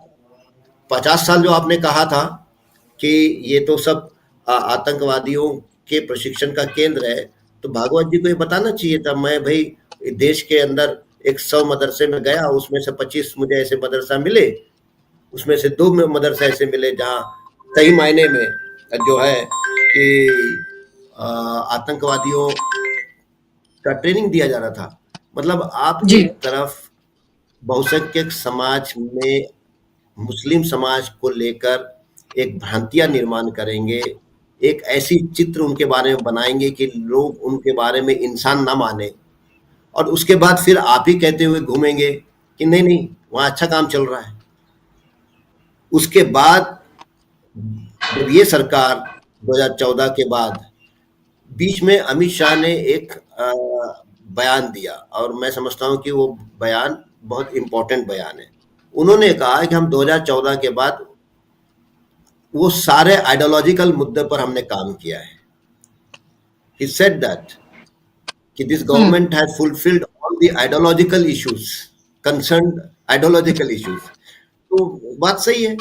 50 साल जो आपने कहा था कि ये तो सब आतंकवादियों के प्रशिक्षण का केंद्र है, तो भागवत जी को ये बताना चाहिए था। मैं भाई देश के अंदर 100 मदरसे में गया, उसमें से 25 मुझे ऐसे मदरसा मिले, उसमें से 2 मदरसा ऐसे मिले जहाँ सही मायने में जो है कि आतंकवादियों का ट्रेनिंग दिया जा रहा था। मतलब आप जी। एक तरफ बहुसंख्यक समाज में मुस्लिम समाज को लेकर एक भ्रांतियां निर्माण करेंगे, एक ऐसी चित्र उनके बारे में बनाएंगे कि लोग उनके बारे में इंसान ना माने, और उसके बाद फिर आप ही कहते हुए घूमेंगे कि नहीं नहीं वहाँ अच्छा काम चल रहा है। उसके बाद जब ये सरकार 2014 के बाद बीच में अमित शाह ने एक बयान दिया, और मैं समझता हूँ कि वो बयान बहुत इंपॉर्टेंट बयान है। उन्होंने कहा कि हम 2014 के बाद वो सारे आइडियोलॉजिकल मुद्दे पर हमने काम किया है। He said that कि this government has fulfilled all the ideological issues, concerned ideological issues. तो बात सही है।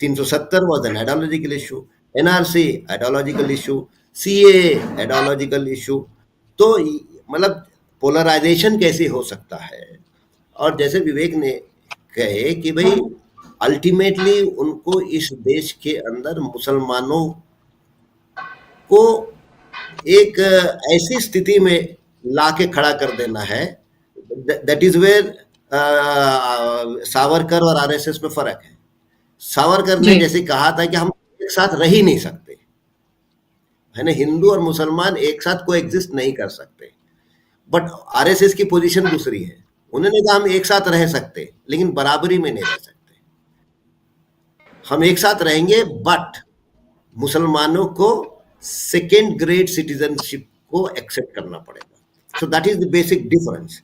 370 was an ideological issue, NRC ideological issue, CAA ideological issue। तो मतलब पोलराइजेशन कैसे हो सकता है? और जैसे विवेक ने कहे कि भाई अल्टीमेटली उनको इस देश के अंदर मुसलमानों को एक ऐसी स्थिति में लाके खड़ा कर देना है, दैट इज वेयर सावरकर और आरएसएस में फर्क है। सावरकर ने जी। जैसे कहा था कि हम एक साथ रह ही नहीं सकते, है ना, हिंदू और मुसलमान एक साथ को एग्जिस्ट नहीं कर सकते। बट आरएसएस की पोजीशन दूसरी है, उन्होंने कहा हम एक साथ रह सकते लेकिन बराबरी में नहीं रह सकते। हम एक साथ रहेंगे बट मुसलमानों को सेकेंड ग्रेड सिटीजनशिप को एक्सेप्ट करना पड़ेगा। So that is the basic difference.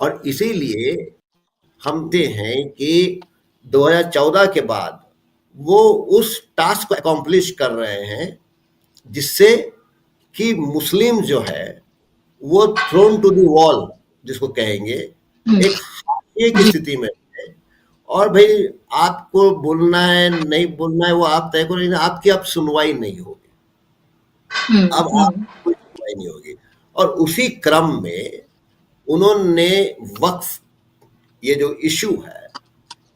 और इसीलिए हम देखते हैं कि 2014 के बाद वो उस टास्क को अकॉम्प्लिश कर रहे हैं जिससे कि मुस्लिम जो है वो थ्रोन टू द वॉल जिसको कहेंगे, एक हाशिए की स्थिति में है। और भाई आपको बोलना है नहीं बोलना है वो आप तय करो, लेकिन आपकी अब सुनवाई नहीं होगी, अब आपकी सुनवाई नहीं होगी। और उसी क्रम में उन्होंने वक्फ ये जो इशू है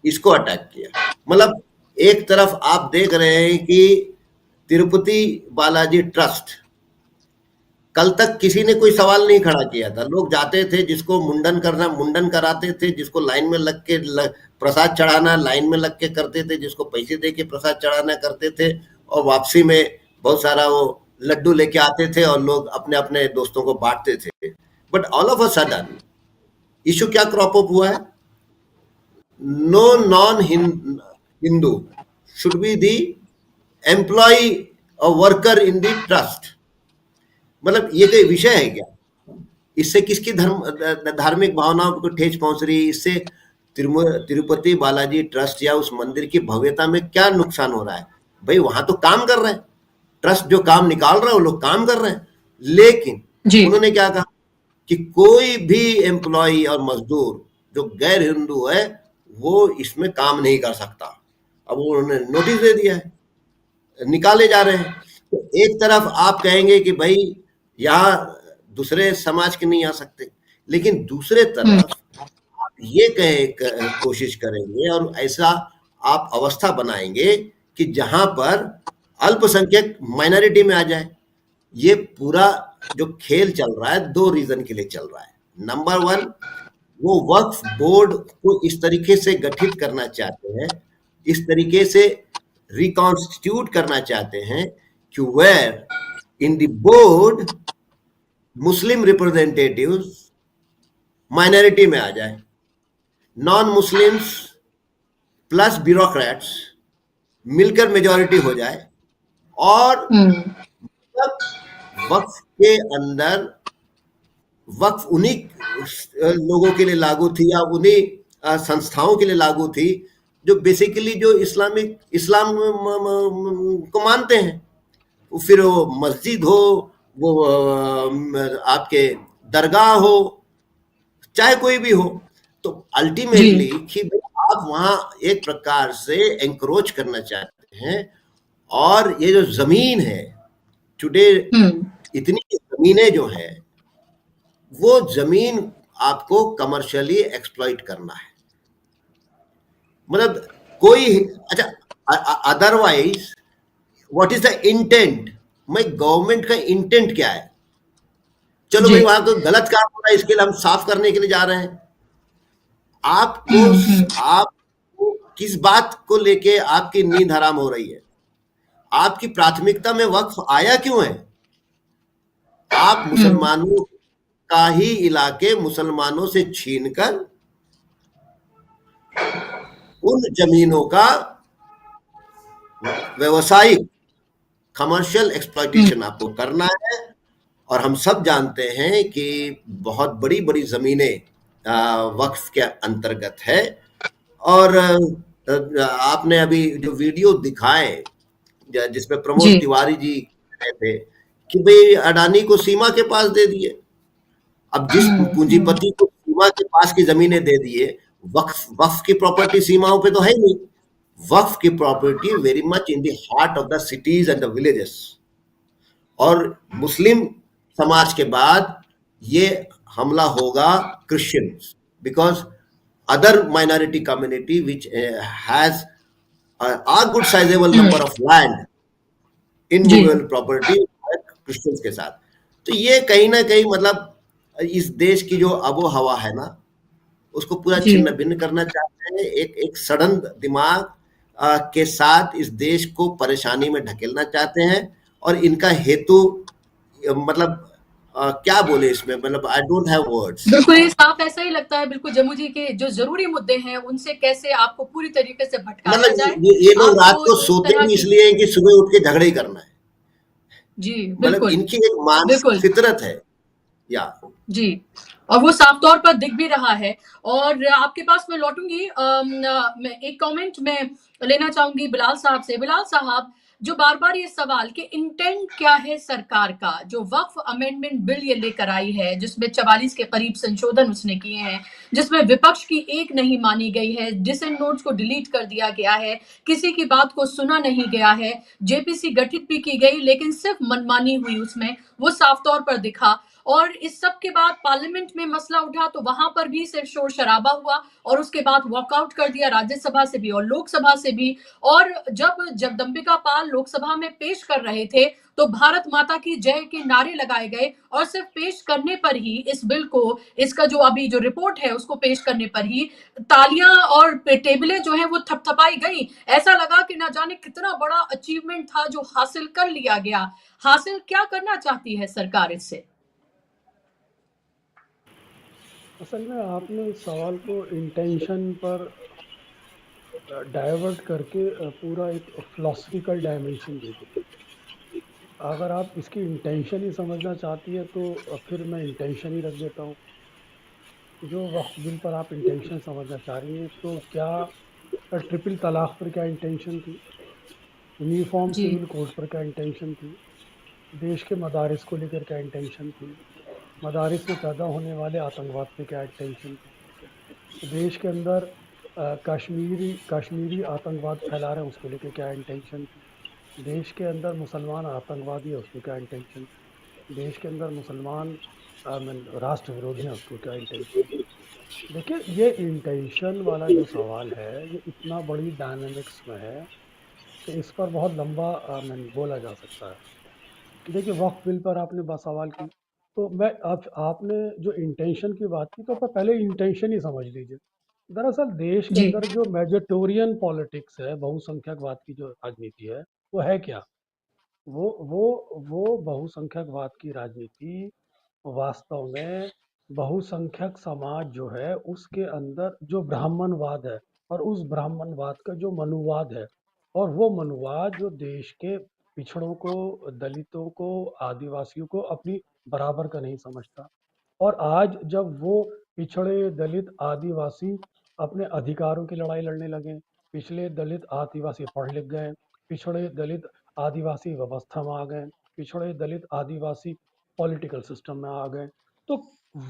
इसको अटैक किया। मतलब एक तरफ आप देख रहे हैं कि तिरुपति बालाजी ट्रस्ट, कल तक किसी ने कोई सवाल नहीं खड़ा किया था। लोग जाते थे, जिसको मुंडन करना मुंडन कराते थे, जिसको लाइन में लग के प्रसाद चढ़ाना लाइन में लग के करते थे, जिसको पैसे दे के प्रसाद चढ़ाना करते थे, और वापसी में बहुत सारा वो लड्डू लेके आते थे और लोग अपने अपने दोस्तों को बांटते थे। But all of a sudden issue क्या क्रॉप अप हुआ है? No non Hindu should be the employ or worker in the trust. मतलब ये कोई विषय है क्या? इससे किसकी धार्मिक भावनाओं को ठेस पहुंच रही है? इससे तिरुपति बालाजी ट्रस्ट या उस मंदिर की भव्यता में क्या नुकसान हो रहा है? भाई वहां तो काम कर रहे हैं, ट्रस्ट जो काम निकाल रहा है वो लोग काम कर रहे हैं, लेकिन उन्होंने क्या कहा कि कोई भी एम्प्लॉय और मजदूर जो गैर हिंदू है वो इसमें काम नहीं कर सकता। अब उन्होंने नोटिस दे दिया है, निकाले जा रहे हैं। तो एक तरफ आप कहेंगे कि भाई यहाँ दूसरे समाज के नहीं आ सकते, लेकिन दूसरे तरफ आप ये कोशिश करेंगे और ऐसा आप अवस्था बनाएंगे कि जहां पर अल्पसंख्यक माइनॉरिटी में आ जाए। ये पूरा जो खेल चल रहा है दो रीजन के लिए चल रहा है। नंबर वन, वो वक्फ बोर्ड को इस तरीके से गठित करना चाहते हैं, इस तरीके से रिकॉन्स्टिट्यूट करना चाहते हैं कि where in the board Muslim representatives minority में आ जाए, नॉन मुस्लिम्स प्लस ब्यूरोक्रेट्स मिलकर मेजॉरिटी हो जाए, और वक्फ के अंदर वक्फ उन्हीं लोगों के लिए लागू थी या उन्हीं संस्थाओं के लिए लागू थी जो बेसिकली जो इस्लाम को मानते हैं। फिर वो मस्जिद हो, वो आपके दरगाह हो, चाहे कोई भी हो, तो अल्टीमेटली कि आप वहां एक प्रकार से एंक्रोच करना चाहते हैं। और ये जो जमीन है टुडे, इतनी जमीनें जो है वो जमीन आपको कमर्शियली एक्सप्लॉइट करना है। मतलब कोई अच्छा, otherwise what is the intent? मैं गवर्नमेंट का इंटेंट क्या है? चलो जी। भाई वहां तो गलत काम हो रहा है, इसके लिए हम साफ करने के लिए जा रहे हैं। आपको आपको किस बात को लेके आपकी नींद हराम हो रही है? आपकी प्राथमिकता में वक्फ आया क्यों है? आप मुसलमानों का ही इलाके मुसलमानों से छीनकर उन जमीनों का व्यवसायिक कमर्शियल एक्सप्लॉइटेशन आपको करना है। और हम सब जानते हैं कि बहुत बड़ी बड़ी जमीनें वक्फ के अंतर्गत है। और आपने अभी जो वीडियो दिखाए जिसमें प्रमोद जी। तिवारी जी कह रहे थे कि भाई अडानी को सीमा के पास दे दिए। अब जिस पूंजीपति को सीमा के पास की जमीनें दे दिए, वक्फ वक्फ की प्रॉपर्टी सीमाओं पे तो है ही नहीं। वक्फ की property very much in the heart of the cities and the villages. और मुस्लिम समाज के बाद ये हमला होगा Christians, because other minority community which has a good sizable number of land in जी। movable property क्रिश्चियंस के साथ। तो ये कहीं ना कहीं मतलब इस देश की जो आबो हवा है ना, उसको पूरा जी। छिन्न भिन्न करना चाहते हैं। एक सडन दिमाग के साथ इस देश को परेशानी में ढकेलना चाहते हैं। और इनका हेतु मतलब क्या बोले इसमें, मतलब आई डोंट हैव वर्ड्स। बिल्कुल ये साफ ऐसा ही लगता है। बिल्कुल जम्मू जी के जो जरूरी मुद्दे हैं उनसे कैसे आपको पूरी तरीके से भटकाया मतलब जाए। ये लोग रात आपको को इस सोते तरह भी की इसलिए हैं कि सुबह उठ के झगड़े ही करना है। जी मतलब बिल्कुल इनकी एक मानसिक बिल्कुल फितरत है। या जी। और वो साफ तौर पर दिख भी रहा है। और आपके पास मैं लौटूंगी। मैं एक कमेंट में लेना चाहूंगी बिलाल साहब से। बिलाल साहब, जो बार बार ये सवाल कि इंटेंट क्या है सरकार का, जो वक्फ अमेंडमेंट बिल ये लेकर आई है जिसमें 44 के करीब संशोधन उसने किए हैं, जिसमें विपक्ष की एक नहीं मानी गई है, डिसेंट नोट्स को डिलीट कर दिया गया है, किसी की बात को सुना नहीं गया है, जेपीसी गठित भी की गई लेकिन सिर्फ मनमानी हुई उसमें, वो साफ तौर पर दिखा। और इस सब के बाद पार्लियामेंट में मसला उठा तो वहां पर भी सिर्फ शोर शराबा हुआ और उसके बाद वॉकआउट कर दिया राज्यसभा से भी और लोकसभा से भी। और जब जगदम्बिका पाल लोकसभा में पेश कर रहे थे तो भारत माता की जय के नारे लगाए गए और सिर्फ पेश करने पर ही इस बिल को, इसका जो अभी जो रिपोर्ट है उसको पेश करने पर ही तालियां और टेबलें जो है वो थपथपाई गई। ऐसा लगा कि ना जाने कितना बड़ा अचीवमेंट था जो हासिल कर लिया गया। हासिल क्या करना चाहती है सरकार इससे? असल में आपने इस सवाल को इंटेंशन पर डाइवर्ट करके पूरा एक फिलोसफिकल डायमेंशन दे दी। अगर आप इसकी इंटेंशन ही समझना चाहती है तो फिर मैं इंटेंशन ही रख देता हूँ। जो वक्फ बिल पर आप इंटेंशन समझना चाह रही हैं, तो क्या ट्रिपल तलाक पर क्या इंटेंशन थी, यूनिफॉर्म जी सिविल कोड पर क्या इंटेंशन थी, देश के मदारिस को लेकर क्या इंटेंशन थी, मदारिस में पैदा होने वाले आतंकवाद पे क्या इंटेंशन थी, देश के अंदर कश्मीरी आतंकवाद फैला रहे हैं उसको लेकर क्या इंटेंशन थी, देश के अंदर मुसलमान आतंकवादी है उसको क्या इंटेंशन थी, देश के अंदर मुसलमान राष्ट्र विरोधी हैं उसको क्या इंटेंशन थी। देखिए, ये इंटेंशन वाला जो सवाल है ये इतना बड़ी डायनामिक्स में है कि इस पर बहुत लंबा बोला जा सकता है। देखिए, वक्फ बिल पर आपने सवाल की, तो मैं आपने जो इंटेंशन की बात की, तो आप पहले इंटेंशन ही समझ लीजिए। दरअसल देश के जी अंदर जो मेजोरिटेरियन पॉलिटिक्स है, बहुसंख्यकवाद की जो राजनीति है, वो है क्या? वो बहुसंख्यकवाद की राजनीति वास्तव में बहुसंख्यक समाज जो है उसके अंदर जो ब्राह्मणवाद है और उस ब्राह्मणवाद का जो मनुवाद है, और वो मनुवाद जो देश के पिछड़ों को, दलितों को, आदिवासियों को अपनी बराबर का नहीं समझता। और आज जब वो पिछड़े दलित आदिवासी अपने अधिकारों की लड़ाई लड़ने लगे, पिछले दलित आदिवासी पढ़ लिख गए, पिछड़े दलित आदिवासी व्यवस्था में आ गए, पिछड़े दलित आदिवासी पॉलिटिकल सिस्टम में आ गए, तो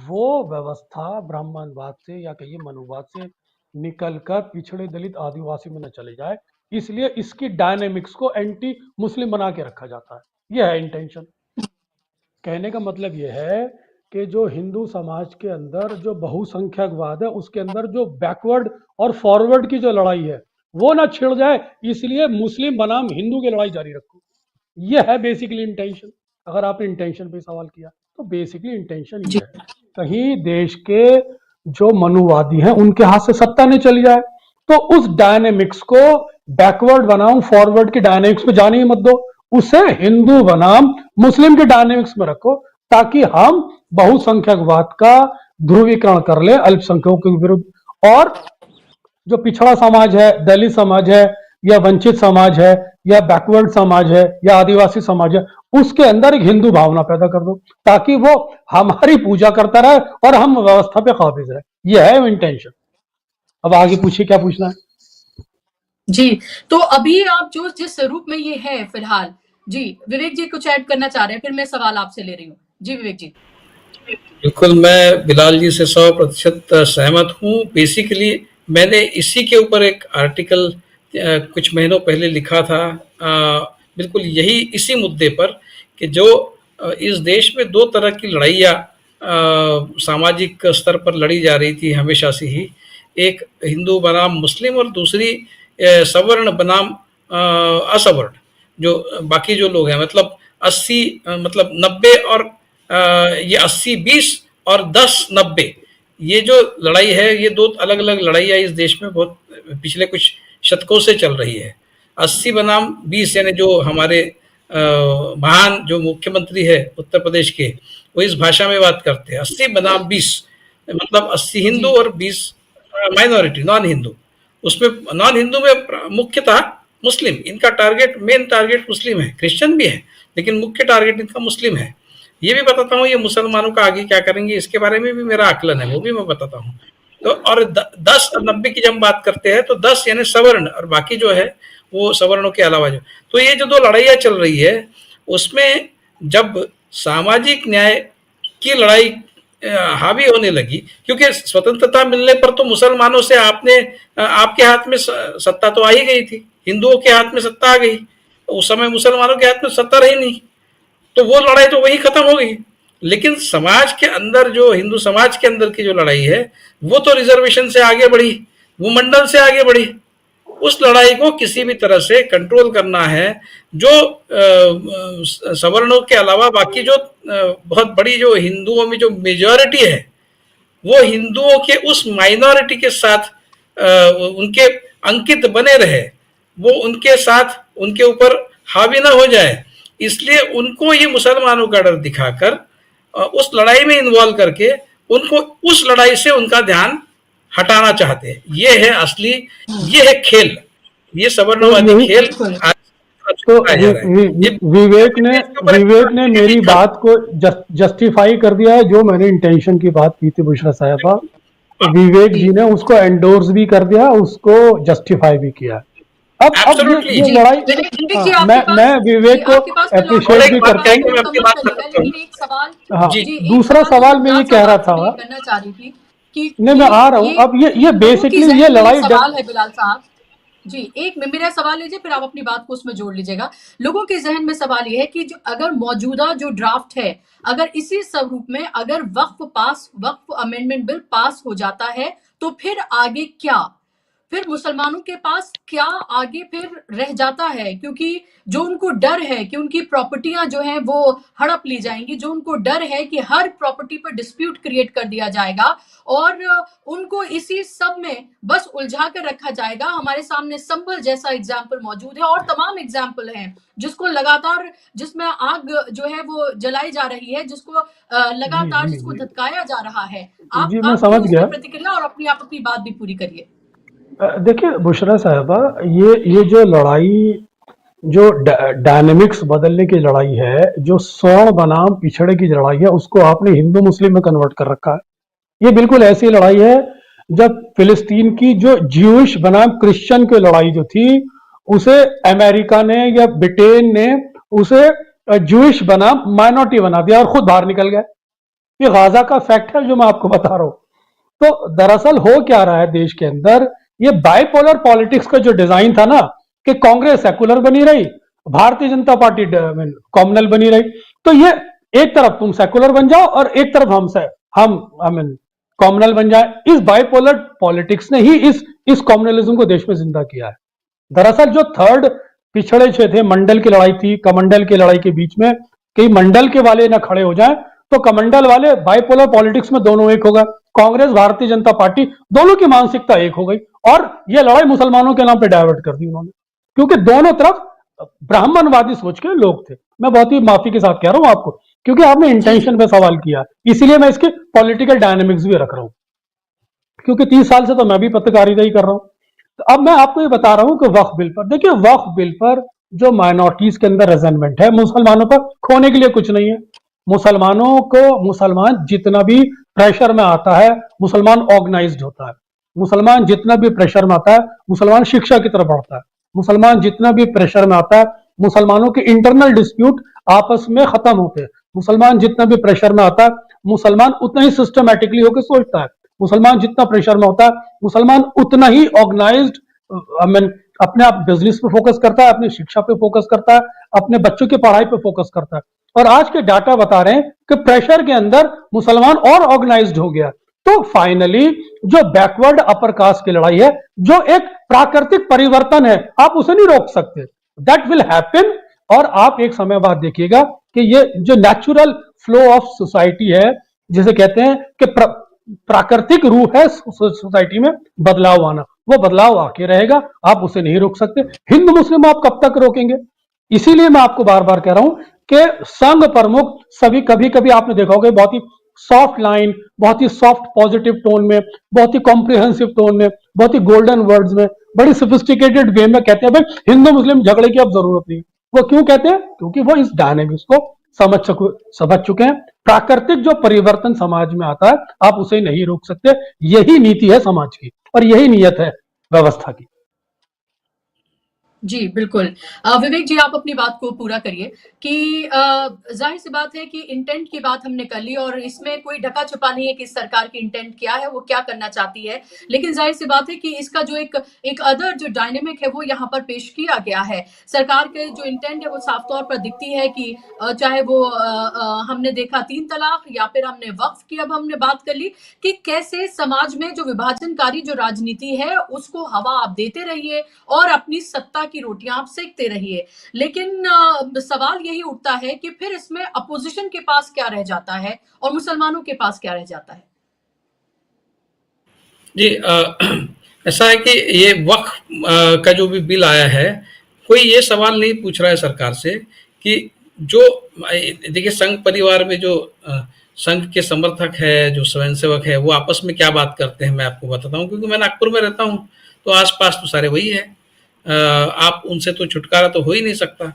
वो व्यवस्था ब्राह्मणवाद से या कहिए मनुवाद से निकलकर पिछड़े दलित आदिवासी में न चले जाए, इसलिए इसकी डायनेमिक्स को एंटी मुस्लिम बना के रखा जाता है। यह है इंटेंशन। कहने का मतलब यह है कि जो हिंदू समाज के अंदर जो बहुसंख्यकवाद है उसके अंदर जो बैकवर्ड और फॉरवर्ड की जो लड़ाई है वो ना छिड़ जाए, इसलिए मुस्लिम बनाम हिंदू की लड़ाई जारी रखो। यह है बेसिकली इंटेंशन। अगर आपने इंटेंशन पे सवाल किया तो बेसिकली इंटेंशन जी। ये है, कहीं देश के जो मनुवादी हैं उनके हाथ से सत्ता नहीं चली जाए, तो उस डायनेमिक्स को बैकवर्ड बनाऊं, फॉरवर्ड की डायनेमिक्स में जाने ही मत दो, उसे हिंदू बनाम मुस्लिम के डायनेमिक्स में रखो, ताकि हम बहुसंख्यकवाद का ध्रुवीकरण कर ले अल्पसंख्यकों के विरुद्ध। और जो पिछड़ा समाज है, दलित समाज है, या वंचित समाज है, या बैकवर्ड समाज है, या आदिवासी समाज है, उसके अंदर एक हिंदू भावना पैदा कर दो, ताकि वो हमारी पूजा करता रहे और हम व्यवस्था पे काबिज रहे। ये है इंटेंशन। अब आगे पूछिए क्या पूछना है। जी, तो अभी आप जो जिस रूप में ये है फिलहाल, जी, विवेक जी कुछ ऐड करना चाह रहे हैं, फिर मैं सवाल आपसे ले रही हूँ। जी, विवेक जी। बिल्कुल, मैं बिलाल जी से 100% सहमत हूँ। बेसिकली मैंने इसी के ऊपर एक आर्टिकल कुछ महीनों पहले लिखा था, बिल्कुल यही इसी मुद्दे पर, कि जो इस देश में दो तरह की लड़ाइयाँ सामाजिक स्तर पर लड़ी जा रही थी हमेशा से ही, एक हिंदू बनाम मुस्लिम और दूसरी सवर्ण बनाम असवर्ण, जो बाकी जो लोग हैं, मतलब 80 मतलब 90 और ये 80-20 और 10-90, ये जो लड़ाई है, ये दो अलग अलग लड़ाइयाँ इस देश में बहुत पिछले कुछ शतकों से चल रही है। 80 बनाम 20 यानी जो हमारे महान जो मुख्यमंत्री है उत्तर प्रदेश के, वो इस भाषा में बात करते हैं 80 बनाम 20, मतलब 80 हिंदू और 20 माइनॉरिटी नॉन हिंदू। उसमें नॉन हिंदू में मुख्यतः मुस्लिम, इनका टारगेट, मेन टारगेट मुस्लिम है, क्रिश्चियन भी है, लेकिन मुख्य टारगेट इनका मुस्लिम है। ये भी बताता हूँ ये मुसलमानों का आगे क्या करेंगे, इसके बारे में भी मेरा आकलन है, वो भी मैं बताता हूँ। तो और 10 और 90 की जब हम बात करते हैं तो 10 यानी सवर्ण और बाकी जो है वो सवर्णों के अलावा जो, तो ये जो दो लड़ाइयाँ चल रही है उसमें जब सामाजिक न्याय की लड़ाई हावी होने लगी, क्योंकि स्वतंत्रता मिलने पर तो मुसलमानों से आपके हाथ में सत्ता तो आ ही गई थी, हिंदुओं के हाथ में सत्ता आ गई, उस समय मुसलमानों के हाथ में सत्ता रही नहीं, तो वो लड़ाई तो वही खत्म हो गई। लेकिन समाज के अंदर जो हिंदू समाज के अंदर की जो लड़ाई है वो तो रिजर्वेशन से आगे बढ़ी, वो मंडल से आगे बढ़ी। उस लड़ाई को किसी भी तरह से कंट्रोल करना है। जो सवर्णों के अलावा बाकी जो बहुत बड़ी जो हिंदुओं में जो मेजॉरिटी है, वो हिंदुओं के उस माइनॉरिटी के साथ उनके अंकित बने रहे, वो उनके साथ उनके ऊपर हावी ना हो जाए, इसलिए उनको ये मुसलमानों का डर दिखाकर उस लड़ाई में इन्वॉल्व करके उनको उस लड़ाई से उनका ध्यान हटाना चाहते हैं। ये है असली, ये है खेल, ये सवर्णवादी खेल। तो विवेक ने मेरी बात को जस्टिफाई कर दिया है, जो मैंने इंटेंशन की बात की थी बुशरा साहबा, विवेक जी ने उसको एंडोर्स भी कर दिया, उसको जस्टिफाई भी किया। अब ये लड़ाई, मैं विवेक को अप्रिशिएट भी करता हूँ। हाँ, दूसरा सवाल मैं ये कह रहा था, नहीं मैं आ रहा हूँ। अब ये बेसिकली ये लड़ाई सवाल है बिलाल साहब जी, एक मेरा सवाल लीजिए, फिर आप अपनी बात को उसमें जोड़ लीजिएगा। लोगों के जहन में सवाल ये है कि जो अगर मौजूदा जो ड्राफ्ट है, अगर इसी स्वरूप में अगर वक्फ अमेंडमेंट बिल पास हो जाता है तो फिर आगे क्या, फिर मुसलमानों के पास क्या आगे फिर रह जाता है, क्योंकि जो उनको डर है कि उनकी प्रॉपर्टियां जो हैं वो हड़प ली जाएंगी, जो उनको डर है कि हर प्रॉपर्टी पर डिस्प्यूट क्रिएट कर दिया जाएगा और उनको इसी सब में बस उलझा कर रखा जाएगा। हमारे सामने संभल जैसा एग्जाम्पल मौजूद है और तमाम एग्जाम्पल हैं जिसको लगातार, जिसमें आग जो है वो जलाई जा रही है, जिसको लगातार जिसको धतकाया जा रहा है। आप समझ गया प्रतिक्रिया और अपनी बात भी पूरी करिए। देखिए बुशरा साहबा, ये जो लड़ाई, जो डायनेमिक्स बदलने की लड़ाई है, जो सवर्ण बनाम पिछड़े की लड़ाई है, उसको आपने हिंदू मुस्लिम में कन्वर्ट कर रखा है। ये बिल्कुल ऐसी लड़ाई है जब फिलिस्तीन की जो ज्यूइश बनाम क्रिश्चियन की लड़ाई जो थी, उसे अमेरिका ने या ब्रिटेन ने उसे ज्यूइश बनाम माइनॉरिटी बना दिया और खुद बाहर निकल गए। ये गाजा का फैक्ट है जो मैं आपको बता रहा हूं। तो दरअसल हो क्या रहा है देश के अंदर, ये बाइपोलर पॉलिटिक्स का जो डिजाइन था ना, कि कांग्रेस सेकुलर बनी रही, भारतीय जनता पार्टी कॉम्युनल बनी रही, तो ये एक तरफ तुम सेकुलर बन जाओ और एक तरफ हम कॉम्युनल बन जाए। इस बाइपोलर पॉलिटिक्स ने ही इस कॉम्युनलिज्म को देश में जिंदा किया है। दरअसल जो थर्ड पिछड़े थे, मंडल की लड़ाई थी, कमंडल की लड़ाई के बीच में कई मंडल के वाले ना खड़े हो जाएं तो कमंडल वाले बाइपोलर पॉलिटिक्स में दोनों एक हो गए, कांग्रेस भारतीय जनता पार्टी दोनों की मानसिकता एक हो गई और ये लड़ाई मुसलमानों के नाम पे डाइवर्ट कर दी उन्होंने, क्योंकि दोनों तरफ ब्राह्मणवादी सोच के लोग थे। मैं बहुत ही माफी के साथ कह रहा हूं आपको, क्योंकि आपने इंटेंशन पे सवाल किया, इसीलिए मैं इसके पॉलिटिकल डायनेमिक्स भी रख रहा हूं, क्योंकि 30 साल से तो मैं भी पत्रकारिता ही कर रहा हूं। तो अब मैं आपको ये बता रहा हूं कि वक्फ बिल पर, देखिए वक्फ बिल पर जो माइनॉरिटीज के अंदर रेजनमेंट है, मुसलमानों पर खोने के लिए कुछ नहीं है। मुसलमानों को, मुसलमान जितना भी प्रेशर में आता है, मुसलमान ऑर्गेनाइज्ड होता है। मुसलमान जितना भी प्रेशर में आता है, मुसलमान शिक्षा की तरफ बढ़ता है। मुसलमान जितना भी प्रेशर में आता है, मुसलमानों के इंटरनल डिस्प्यूट आपस में खत्म होते हैं। मुसलमान जितना भी प्रेशर में आता है, मुसलमान उतना ही सिस्टमैटिकली होकर सोचता है। मुसलमान जितना प्रेशर में होता है, मुसलमान उतना ही ऑर्गेनाइज्ड, अपने आप बिजनेस पे फोकस करता है, अपनी शिक्षा पे फोकस करता है, अपने बच्चों की पढ़ाई पे फोकस करता है। और आज के डाटा बता रहे हैं कि प्रेशर के अंदर मुसलमान और ऑर्गेनाइज्ड हो गया। तो फाइनली जो बैकवर्ड अपर कास्ट की लड़ाई है, जो एक प्राकृतिक परिवर्तन है, आप उसे नहीं रोक सकते, दैट विल हैपन। और आप एक समय बाद देखिएगा कि ये जो नेचुरल फ्लो ऑफ सोसाइटी है, जिसे कहते हैं कि प्राकृतिक रूप है सोसाइटी में बदलाव आना, वो बदलाव आके रहेगा, आप उसे नहीं रोक सकते। हिंदू मुस्लिम आप कब तक रोकेंगे? इसीलिए मैं आपको बार बार कह रहा हूं कि संघ प्रमुख सभी, कभी कभी आपने देखा होगा, बहुत ही सॉफ्ट लाइन, बहुत ही सॉफ्ट पॉजिटिव टोन में, बहुत ही कॉम्प्रिहेंसिव टोन में, बहुत ही गोल्डन वर्ड्स में, बड़ी सोफिस्टिकेटेड वे में कहते हैं भाई हिंदू मुस्लिम झगड़े की अब जरूरत नहीं। वो क्यों कहते हैं? क्योंकि वो इस डायनेमिक्स को समझ चुके हैं। प्राकृतिक जो परिवर्तन समाज में आता है, आप उसे नहीं रोक सकते। यही नीति है समाज की और यही नीयत है व्यवस्था की। जी, बिल्कुल। विवेक जी, आप अपनी बात को पूरा करिए कि ज़ाहिर-सी बात है कि इंटेंट की बात हमने कर ली और इसमें कोई ढका-छुपा नहीं है कि सरकार की इंटेंट क्या है, वो क्या करना चाहती है। लेकिन ज़ाहिर-सी बात है कि इसका जो एक अदर जो डायनामिक है, वो यहाँ पर पेश किया गया है। सरकार के जो इंटेंट है, वो साफ तौर पर दिखती है कि चाहे वो हमने देखा 3 तलाक या फिर हमने वक़्फ़ की अब हमने बात कर ली कि कैसे समाज में जो विभाजनकारी जो राजनीति है, उसको हवा आप देते रहिए और अपनी सत्ता की रोटियां आप सेकते रहिए। लेकिन सवाल यही उठता है कि फिर इसमें अपोजिशन के पास क्या रह जाता है और मुसलमानों के पास क्या रह जाता है? जी, ऐसा है कि ये वक्फ का जो भी बिल आया है, कोई ये सवाल नहीं पूछ रहा है सरकार से कि जो देखिए संघ परिवार में जो संघ के समर्थक है, जो स्वयंसेवक है, वो आपस में क्या बात करते हैं मैं आपको बताता हूँ, क्योंकि मैं नागपुर में रहता हूँ, तो आसपास तो सारे वही है। आप उनसे तो छुटकारा तो हो ही नहीं सकता।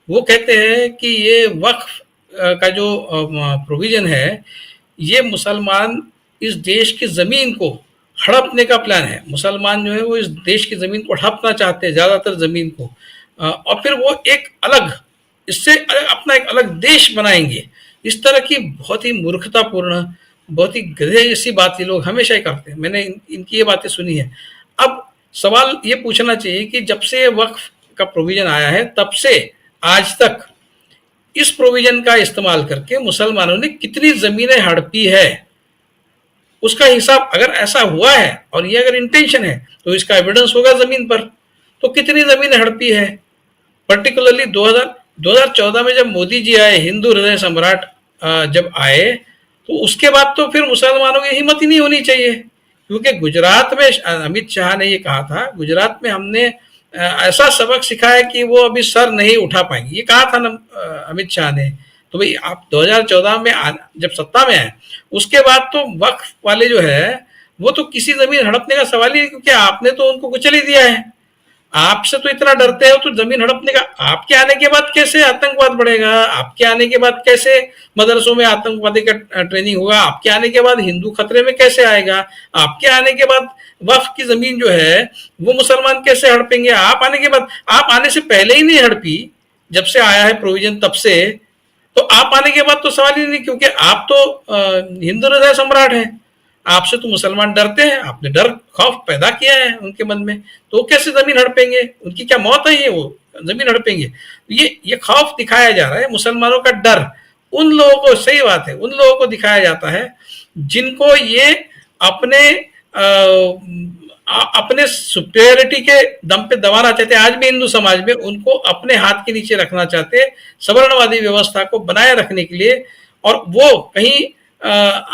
वो कहते हैं कि ये वक्फ का जो प्रोविजन है, ये मुसलमान इस देश की ज़मीन को हड़पने का प्लान है। मुसलमान जो है वो इस देश की ज़मीन को हड़पना चाहते हैं, ज़्यादातर ज़मीन को, और फिर वो एक अलग, इससे अपना एक अलग देश बनाएंगे। इस तरह की बहुत ही मूर्खतापूर्ण, बहुत ही गधे जैसी बात ये लोग हमेशा ही करते हैं। मैंने इनकी ये बातें सुनी है। अब सवाल ये पूछना चाहिए कि जब से वक्फ का प्रोविजन आया है, तब से आज तक इस प्रोविजन का इस्तेमाल करके मुसलमानों ने कितनी जमीनें हड़पी है, उसका हिसाब अगर ऐसा हुआ है और ये अगर इंटेंशन है तो इसका एविडेंस होगा जमीन पर। तो कितनी जमीनें हड़पी है, पर्टिकुलरली 2014 में जब मोदी जी आए, हिंदू हृदय सम्राट जब आए, तो उसके बाद तो फिर मुसलमानों की हिम्मत ही नहीं होनी चाहिए, क्योंकि गुजरात में अमित शाह ने ये कहा था, गुजरात में हमने ऐसा सबक सिखाया कि वो अभी सर नहीं उठा पाएंगे, ये कहा था ना अमित शाह ने। तो भाई आप 2014 में जब सत्ता में आए, उसके बाद तो वक्फ वाले जो है वो तो किसी जमीन हड़पने का सवाल ही नहीं, क्योंकि आपने तो उनको कुचल ही दिया है। आपसे तो इतना डरते हो तो जमीन हड़पने का, आपके आने के बाद कैसे आतंकवाद बढ़ेगा, आपके आने के बाद कैसे मदरसों में आतंकवादी का ट्रेनिंग होगा, आपके आने के बाद हिंदू खतरे में कैसे आएगा, आपके आने के बाद वक्फ की जमीन जो है वो मुसलमान कैसे हड़पेंगे। आप आने के बाद, आप आने से पहले ही नहीं हड़पी, जब से आया है प्रोविजन तब से, तो आप आने के बाद तो सवाल ही नहीं, क्योंकि आप तो हिंदू हृदय सम्राट हैं, आपसे तो मुसलमान डरते हैं, आपने डर खौफ पैदा किया है उनके मन में, तो कैसे जमीन हड़पेंगे, उनकी क्या मौत है ये वो जमीन हड़पेंगे। ये खौफ दिखाया जा रहा है, मुसलमानों का डर उन लोगों को, सही बात है, उन लोगों को दिखाया जाता है जिनको ये अपने सुपेरियरिटी के दम पे दबाना चाहते हैं। आज भी हिंदू समाज में उनको अपने हाथ के नीचे रखना चाहते हैं, सवर्णवादी व्यवस्था को बनाए रखने के लिए, और वो कहीं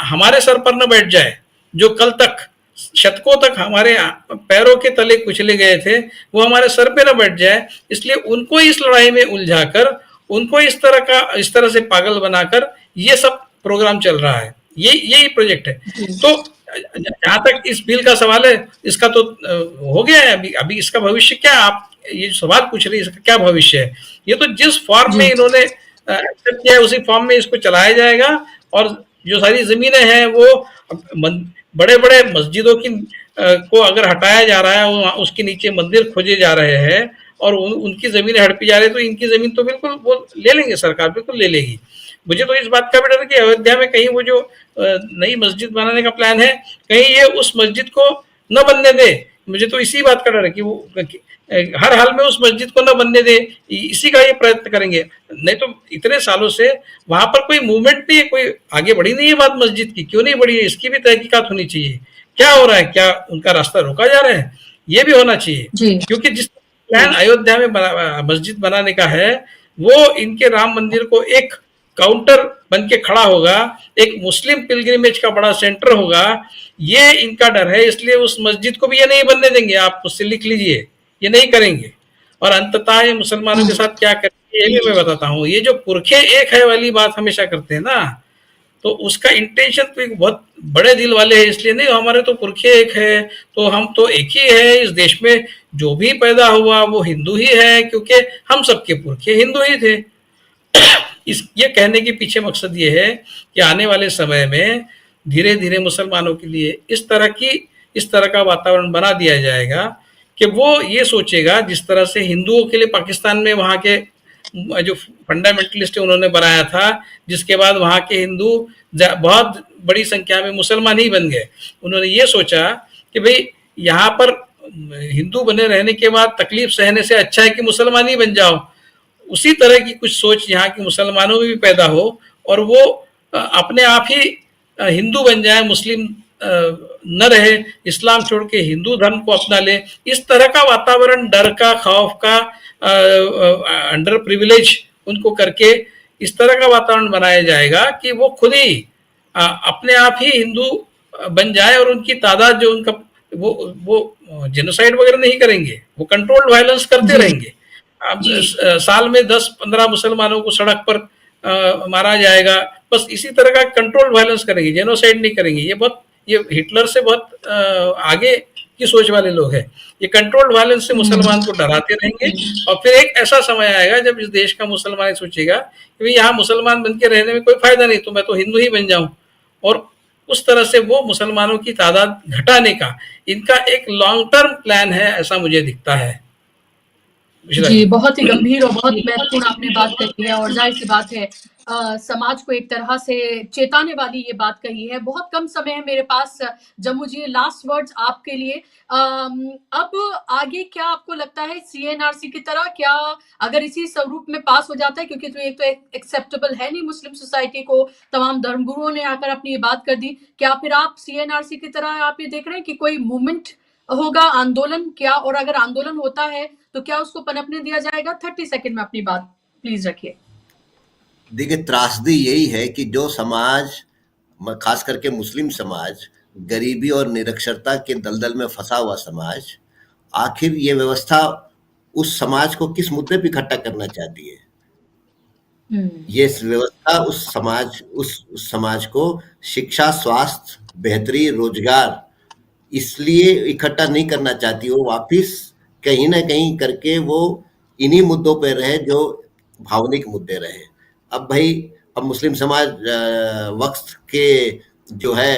हमारे सर पर न बैठ जाए, जो कल तक शतकों तक हमारे पैरों के तले कुचले गए थे, वो हमारे सर पे न बैठ जाए। इसलिए उनको इस लड़ाई में उलझाकर, उनको इस तरह से पागल बनाकर ये सब प्रोग्राम चल रहा है। यही प्रोजेक्ट है। तो जहां तक इस बिल का सवाल है, इसका तो हो गया है। अभी इसका भविष्य क्या, आप ये सवाल पूछ रहे हैं, इसका क्या भविष्य है? ये तो जिस फॉर्म में इन्होंने एक्सेप्ट किया है, उसी फॉर्म में इसको चलाया जाएगा। और जो सारी जमीनें हैं वो बड़े बड़े मस्जिदों की को अगर हटाया जा रहा है, उसके नीचे मंदिर खोजे जा रहे हैं और उनकी जमीनें हड़पी जा रही है, तो इनकी जमीन तो बिल्कुल वो ले लेंगे, सरकार बिल्कुल ले लेगी। मुझे तो इस बात का भी डर है कि अयोध्या में कहीं वो जो नई मस्जिद बनाने का प्लान है, कहीं ये उस मस्जिद को न बनने दे। मुझे तो इसी बात का डर है कि वो हर हाल में उस मस्जिद को न बनने दे, इसी का ये प्रयत्न करेंगे। नहीं तो इतने सालों से वहां पर कोई मूवमेंट नहीं है, कोई आगे बढ़ी नहीं है बात मस्जिद की। क्यों नहीं बढ़ी है, इसकी भी तहकीकात होनी चाहिए। क्या हो रहा है, क्या उनका रास्ता रोका जा रहा है, ये भी होना चाहिए। क्योंकि जिस प्लान अयोध्या में मस्जिद बनाने का है, वो इनके राम मंदिर को एक काउंटर बन के खड़ा होगा, एक मुस्लिम पिलग्रिमेज का बड़ा सेंटर होगा, ये इनका डर है। इसलिए उस मस्जिद को भी ये नहीं बनने देंगे। आप उससे लिख लीजिए, ये नहीं करेंगे। और अंततः ये मुसलमानों के साथ क्या करेंगे, ये भी मैं बताता हूँ। ये जो पुरखे एक है वाली बात हमेशा करते हैं ना, तो उसका इंटेंशन तो एक बहुत बड़े दिल वाले हैं। इसलिए नहीं, हमारे तो पुरखे एक है, तो हम तो एक ही है। इस देश में जो भी पैदा हुआ वो हिंदू ही है, क्योंकि हम सबके पुरखे हिंदू ही थे। ये कहने के पीछे मकसद ये है कि आने वाले समय में धीरे धीरे मुसलमानों के लिए इस तरह का वातावरण बना दिया जाएगा कि वो ये सोचेगा, जिस तरह से हिंदुओं के लिए पाकिस्तान में वहाँ के जो फंडामेंटलिस्ट उन्होंने बनाया था, जिसके बाद वहाँ के हिंदू बहुत बड़ी संख्या में मुसलमान ही बन गए। उन्होंने ये सोचा कि भाई यहाँ पर हिंदू बने रहने के बाद तकलीफ सहने से अच्छा है कि मुसलमान ही बन जाओ। उसी तरह की कुछ सोच यहाँ के मुसलमानों में भी पैदा हो और वो अपने आप ही हिंदू बन जाए, मुस्लिम न रहे, इस्लाम छोड़ के हिंदू धर्म को अपना ले। इस तरह का वातावरण, डर का, खौफ का, अंडर प्रिविलेज उनको करके इस तरह का वातावरण बनाया जाएगा कि वो खुद ही अपने आप ही हिंदू बन जाए। और उनकी तादाद जो उनका वो जेनोसाइड वगैरह नहीं करेंगे, वो कंट्रोल्ड वायलेंस करते रहेंगे। अब साल में 10-15 मुसलमानों को सड़क पर मारा जाएगा, बस इसी तरह का कंट्रोल वायलेंस करेंगे, जेनोसाइड नहीं करेंगे। ये हिटलर से बहुत आगे की सोच वाले लोग हैं। ये कंट्रोल्ड वायलेंस से मुसलमान को डराते रहेंगे और फिर एक ऐसा समय आएगा जब इस देश का मुसलमान सोचेगा कि भाई यहाँ मुसलमान बन के रहने में कोई फायदा नहीं, तो मैं तो हिंदू ही बन जाऊं। और उस तरह से वो मुसलमानों की तादाद घटाने का इनका एक लॉन्ग टर्म प्लान है, ऐसा मुझे दिखता है। जी, बहुत ही गंभीर और बहुत महत्वपूर्ण आपने बात कही है। और जाहिर सी बात है, समाज को एक तरह से चेताने वाली ये बात कही है। बहुत कम समय है मेरे पास। जम्मू जी, लास्ट वर्ड्स आपके लिए। अब आगे क्या आपको लगता है, सीएनआरसी की तरह क्या अगर इसी स्वरूप में पास हो जाता है, क्योंकि तो एक तो एक्सेप्टेबल है नहीं मुस्लिम सोसाइटी को, तमाम धर्मगुरुओं ने आकर अपनी ये बात कर दी, क्या फिर आप सीएनआरसी की तरह आप ये देख रहे हैं कि कोई मूवमेंट होगा, आंदोलन क्या? और अगर आंदोलन होता है तो क्या उसको पनपने दिया जाएगा? 30 सेकंड में अपनी बात प्लीज रखिए। देखिए, त्रासदी यही है कि जो समाज, खास करके मुस्लिम समाज, गरीबी और निरक्षरता के दलदल में फंसा हुआ समाज, आखिर ये व्यवस्था उस समाज को किस मुद्दे पे इकट्ठा करना चाहती है? ये व्यवस्था उस समाज को शिक्षा, स्वास्थ्य, बेहतरी, रोजगार इसलिए इकट्ठा नहीं करना चाहती। वो वापिस कहीं ना कहीं करके वो इन्हीं मुद्दों पे रहे जो भावनिक मुद्दे रहे। अब भाई, अब मुस्लिम समाज वक्फ के जो है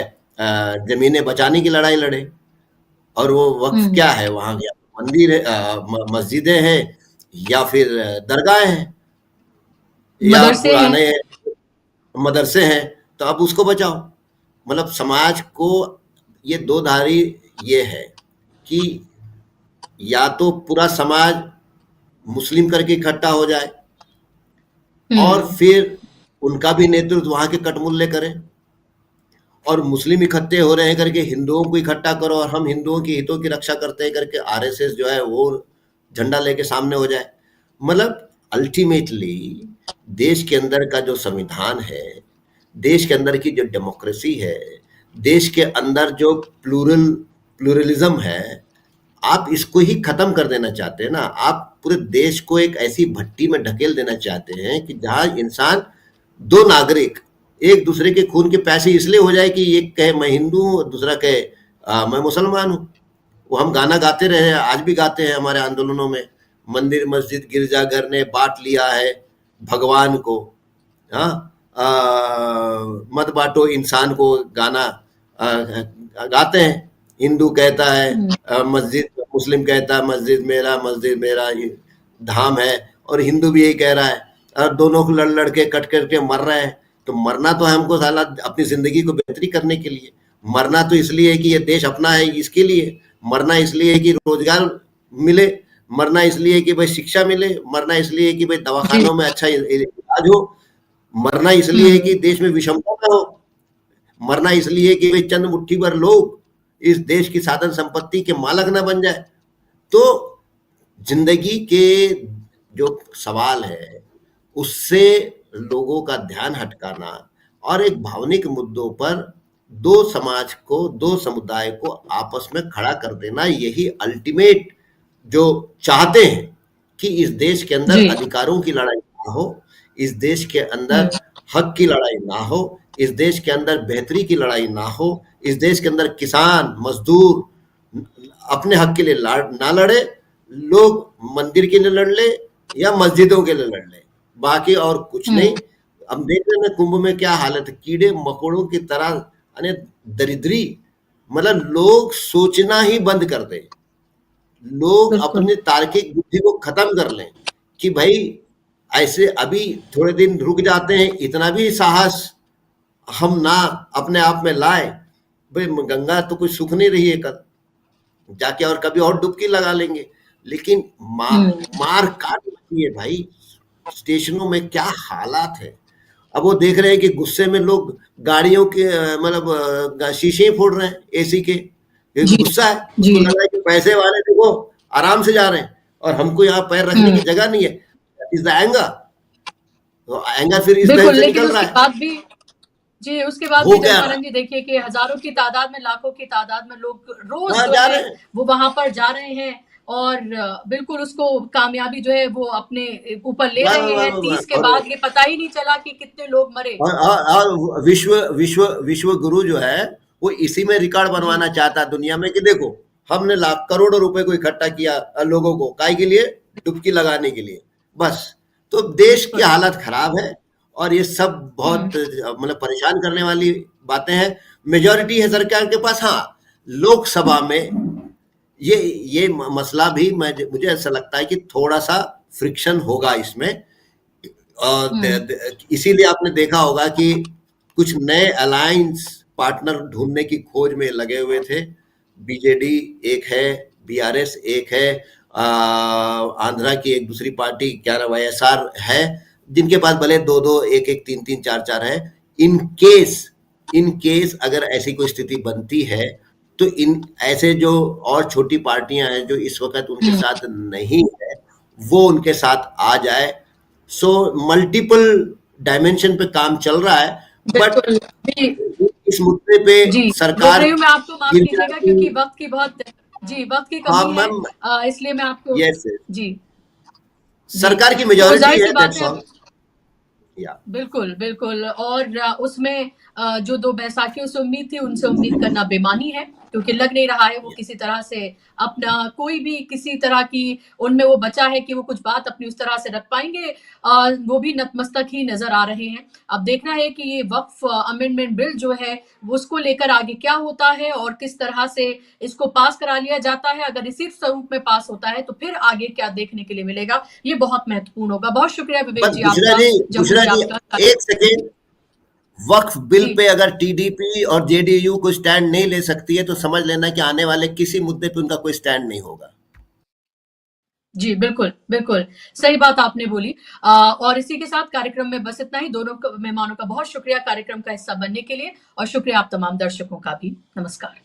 जमीनें बचाने की लड़ाई लड़े, और वो वक्फ क्या है, वहां मंदिर है, मस्जिदें हैं, या फिर दरगाह हैं, या पुराने मदरसे हैं, तो अब उसको बचाओ। मतलब समाज को ये दो धारी ये है कि या तो पूरा समाज मुस्लिम करके इकट्ठा हो जाए और फिर उनका भी नेतृत्व वहां के कटमुल्ले करें, और मुस्लिम इकट्ठे हो रहे हैं करके हिंदुओं को इकट्ठा करो और हम हिंदुओं के हितों की रक्षा करते हैं करके आरएसएस जो है वो झंडा लेके सामने हो जाए। मतलब अल्टीमेटली देश के अंदर का जो संविधान है देश के अंदर की जो डेमोक्रेसी है, देश के अंदर जो प्लूरलिज्म है, आप इसको ही खत्म कर देना चाहते हैं ना। आप पूरे देश को एक ऐसी भट्टी में ढकेल देना चाहते हैं कि जहां इंसान, दो नागरिक एक दूसरे के खून के प्यासे इसलिए हो जाए कि एक कहे मैं हिंदू हूं और दूसरा कहे मैं मुसलमान हूं। वो हम गाना गाते रहे हैं, आज भी गाते हैं हमारे आंदोलनों में, मंदिर मस्जिद गिरजाघर ने बांट लिया है भगवान को, हाँ, मत बांटो इंसान को, गाना गाते हैं। हिंदू कहता है मस्जिद, मुस्लिम कहता है मस्जिद मेरा ये धाम है, और हिंदू भी यही कह रहा है, और दोनों को लड़ लड़ के कट के मर रहे हैं। तो मरना तो है हमको साला अपनी जिंदगी को बेहतरी करने के लिए, मरना तो इसलिए है कि ये देश अपना है इसके लिए, मरना इसलिए है कि रोजगार मिले, मरना इसलिए है कि भाई शिक्षा मिले, मरना इसलिए है कि भाई दवाखानों में अच्छा इलाज हो, मरना इसलिए है कि देश में विषमता ना हो, मरना इसलिए है कि भाई चंद मुट्ठी भर लोग इस देश की साधन संपत्ति के मालक ना बन जाए। तो जिंदगी के जो सवाल है उससे लोगों का ध्यान हटकाना और एक भावनिक मुद्दों पर दो समाज को, दो समुदाय को आपस में खड़ा कर देना, यही अल्टीमेट जो चाहते हैं कि इस देश के अंदर अधिकारों की लड़ाई ना हो, इस देश के अंदर हक की लड़ाई ना हो, इस देश के अंदर बेहतरी की लड़ाई ना हो, इस देश के अंदर किसान मजदूर अपने हक के लिए ना लड़े, लोग मंदिर के लिए लड़ ले या मस्जिदों के लिए लड़ ले, बाकी और कुछ नहीं। अब देख रहे हैं कुंभ में क्या हालत है, कीड़े मकोड़ों की तरह, दरिद्री, मतलब लोग सोचना ही बंद कर दे, लोग अपनी तार्किक बुद्धि को खत्म कर लें कि भाई ऐसे अभी थोड़े दिन रुक जाते हैं, इतना भी साहस हम ना अपने आप में लाए। भाई गंगा तो कुछ सुख नहीं रही है, कल जाके और कभी और डुबकी लगा लेंगे, लेकिन मार काट रही है भाई। स्टेशनों में क्या हालात है, अब वो देख रहे हैं कि गुस्से में लोग गाड़ियों के मतलब शीशे फोड़ रहे हैं एसी के, गुस्सा है, उसको लग रहा है कि पैसे वाले देखो आराम से जा रहे हैं और हमको यहाँ पैर रखने की जगह नहीं है। इज द एंगर, तो एंगर फिर इस तरह से निकल रहा है। जी, उसके बाद भी चंपारण जी देखिए कि हजारों की तादाद में, लाखों की तादाद में लोग रोज जो है वो वहां पर जा रहे हैं और बिल्कुल उसको कामयाबी जो है वो अपने ऊपर ले रहे हैं। 30 के बाद ये पता ही नहीं चला कि कितने लोग मरे। और विश्व गुरु जो है वो इसी में रिकॉर्ड बनवाना चाहता है दुनिया में कि देखो हमने लाख करोड़ों रुपए को इकट्ठा किया लोगों को, काय के लिए, डुबकी लगाने के लिए, बस। तो देश की हालत खराब है और ये सब बहुत मतलब परेशान करने वाली बातें हैं। मेजॉरिटी है सरकार के पास, हाँ, लोकसभा में ये मसला भी मुझे ऐसा लगता है कि थोड़ा सा फ्रिक्शन होगा इसमें। इसीलिए आपने देखा होगा कि कुछ नए अलायंस पार्टनर ढूंढने की खोज में लगे हुए थे। बीजेडी एक है, बीआरएस एक है, आंध्रा की एक दूसरी पार्टी क्या नाम वाईएसआर है, जिनके पास भले 2-2, 1-1, 3-3, 4-4 है। इन केस अगर ऐसी कोई स्थिति बनती है तो इन ऐसे जो और छोटी पार्टियां हैं जो इस वक्त उनके साथ नहीं है, वो उनके साथ आ जाए। सो मल्टीपल डायमेंशन पे काम चल रहा है, बट इस मुद्दे पे सरकार, मैं आपको माफ कीजिएगा क्योंकि वक्त की कमी है, इसलिए मैं आपको जी सरकार की मेजॉरिटी है, बिल्कुल। और उसमें जो 2 बैसाखियों से उम्मीद थी, उनसे उम्मीद करना बेमानी है, क्योंकि लग नहीं रहा है वो किसी तरह से अपना कोई भी किसी तरह की उनमें वो बचा है कि वो कुछ बात अपनी उस तरह से रख पाएंगे। वो भी नतमस्तक ही नजर आ रहे हैं। अब देखना है कि ये वक्फ अमेंडमेंट बिल जो है वो उसको लेकर आगे क्या होता है और किस तरह से इसको पास करा लिया जाता है। अगर इसी स्वरूप में पास होता है तो फिर आगे क्या देखने के लिए मिलेगा, ये बहुत महत्वपूर्ण होगा। बहुत शुक्रिया विवेक जी आपका। एक सेकेंड, वक्फ बिल पे अगर टीडीपी और जेडीयू को स्टैंड नहीं ले सकती है तो समझ लेना कि आने वाले किसी मुद्दे पे उनका कोई स्टैंड नहीं होगा। जी बिल्कुल सही बात आपने बोली। और इसी के साथ कार्यक्रम में बस इतना ही। दोनों मेहमानों का बहुत शुक्रिया कार्यक्रम का हिस्सा बनने के लिए, और शुक्रिया आप तमाम दर्शकों का भी। नमस्कार।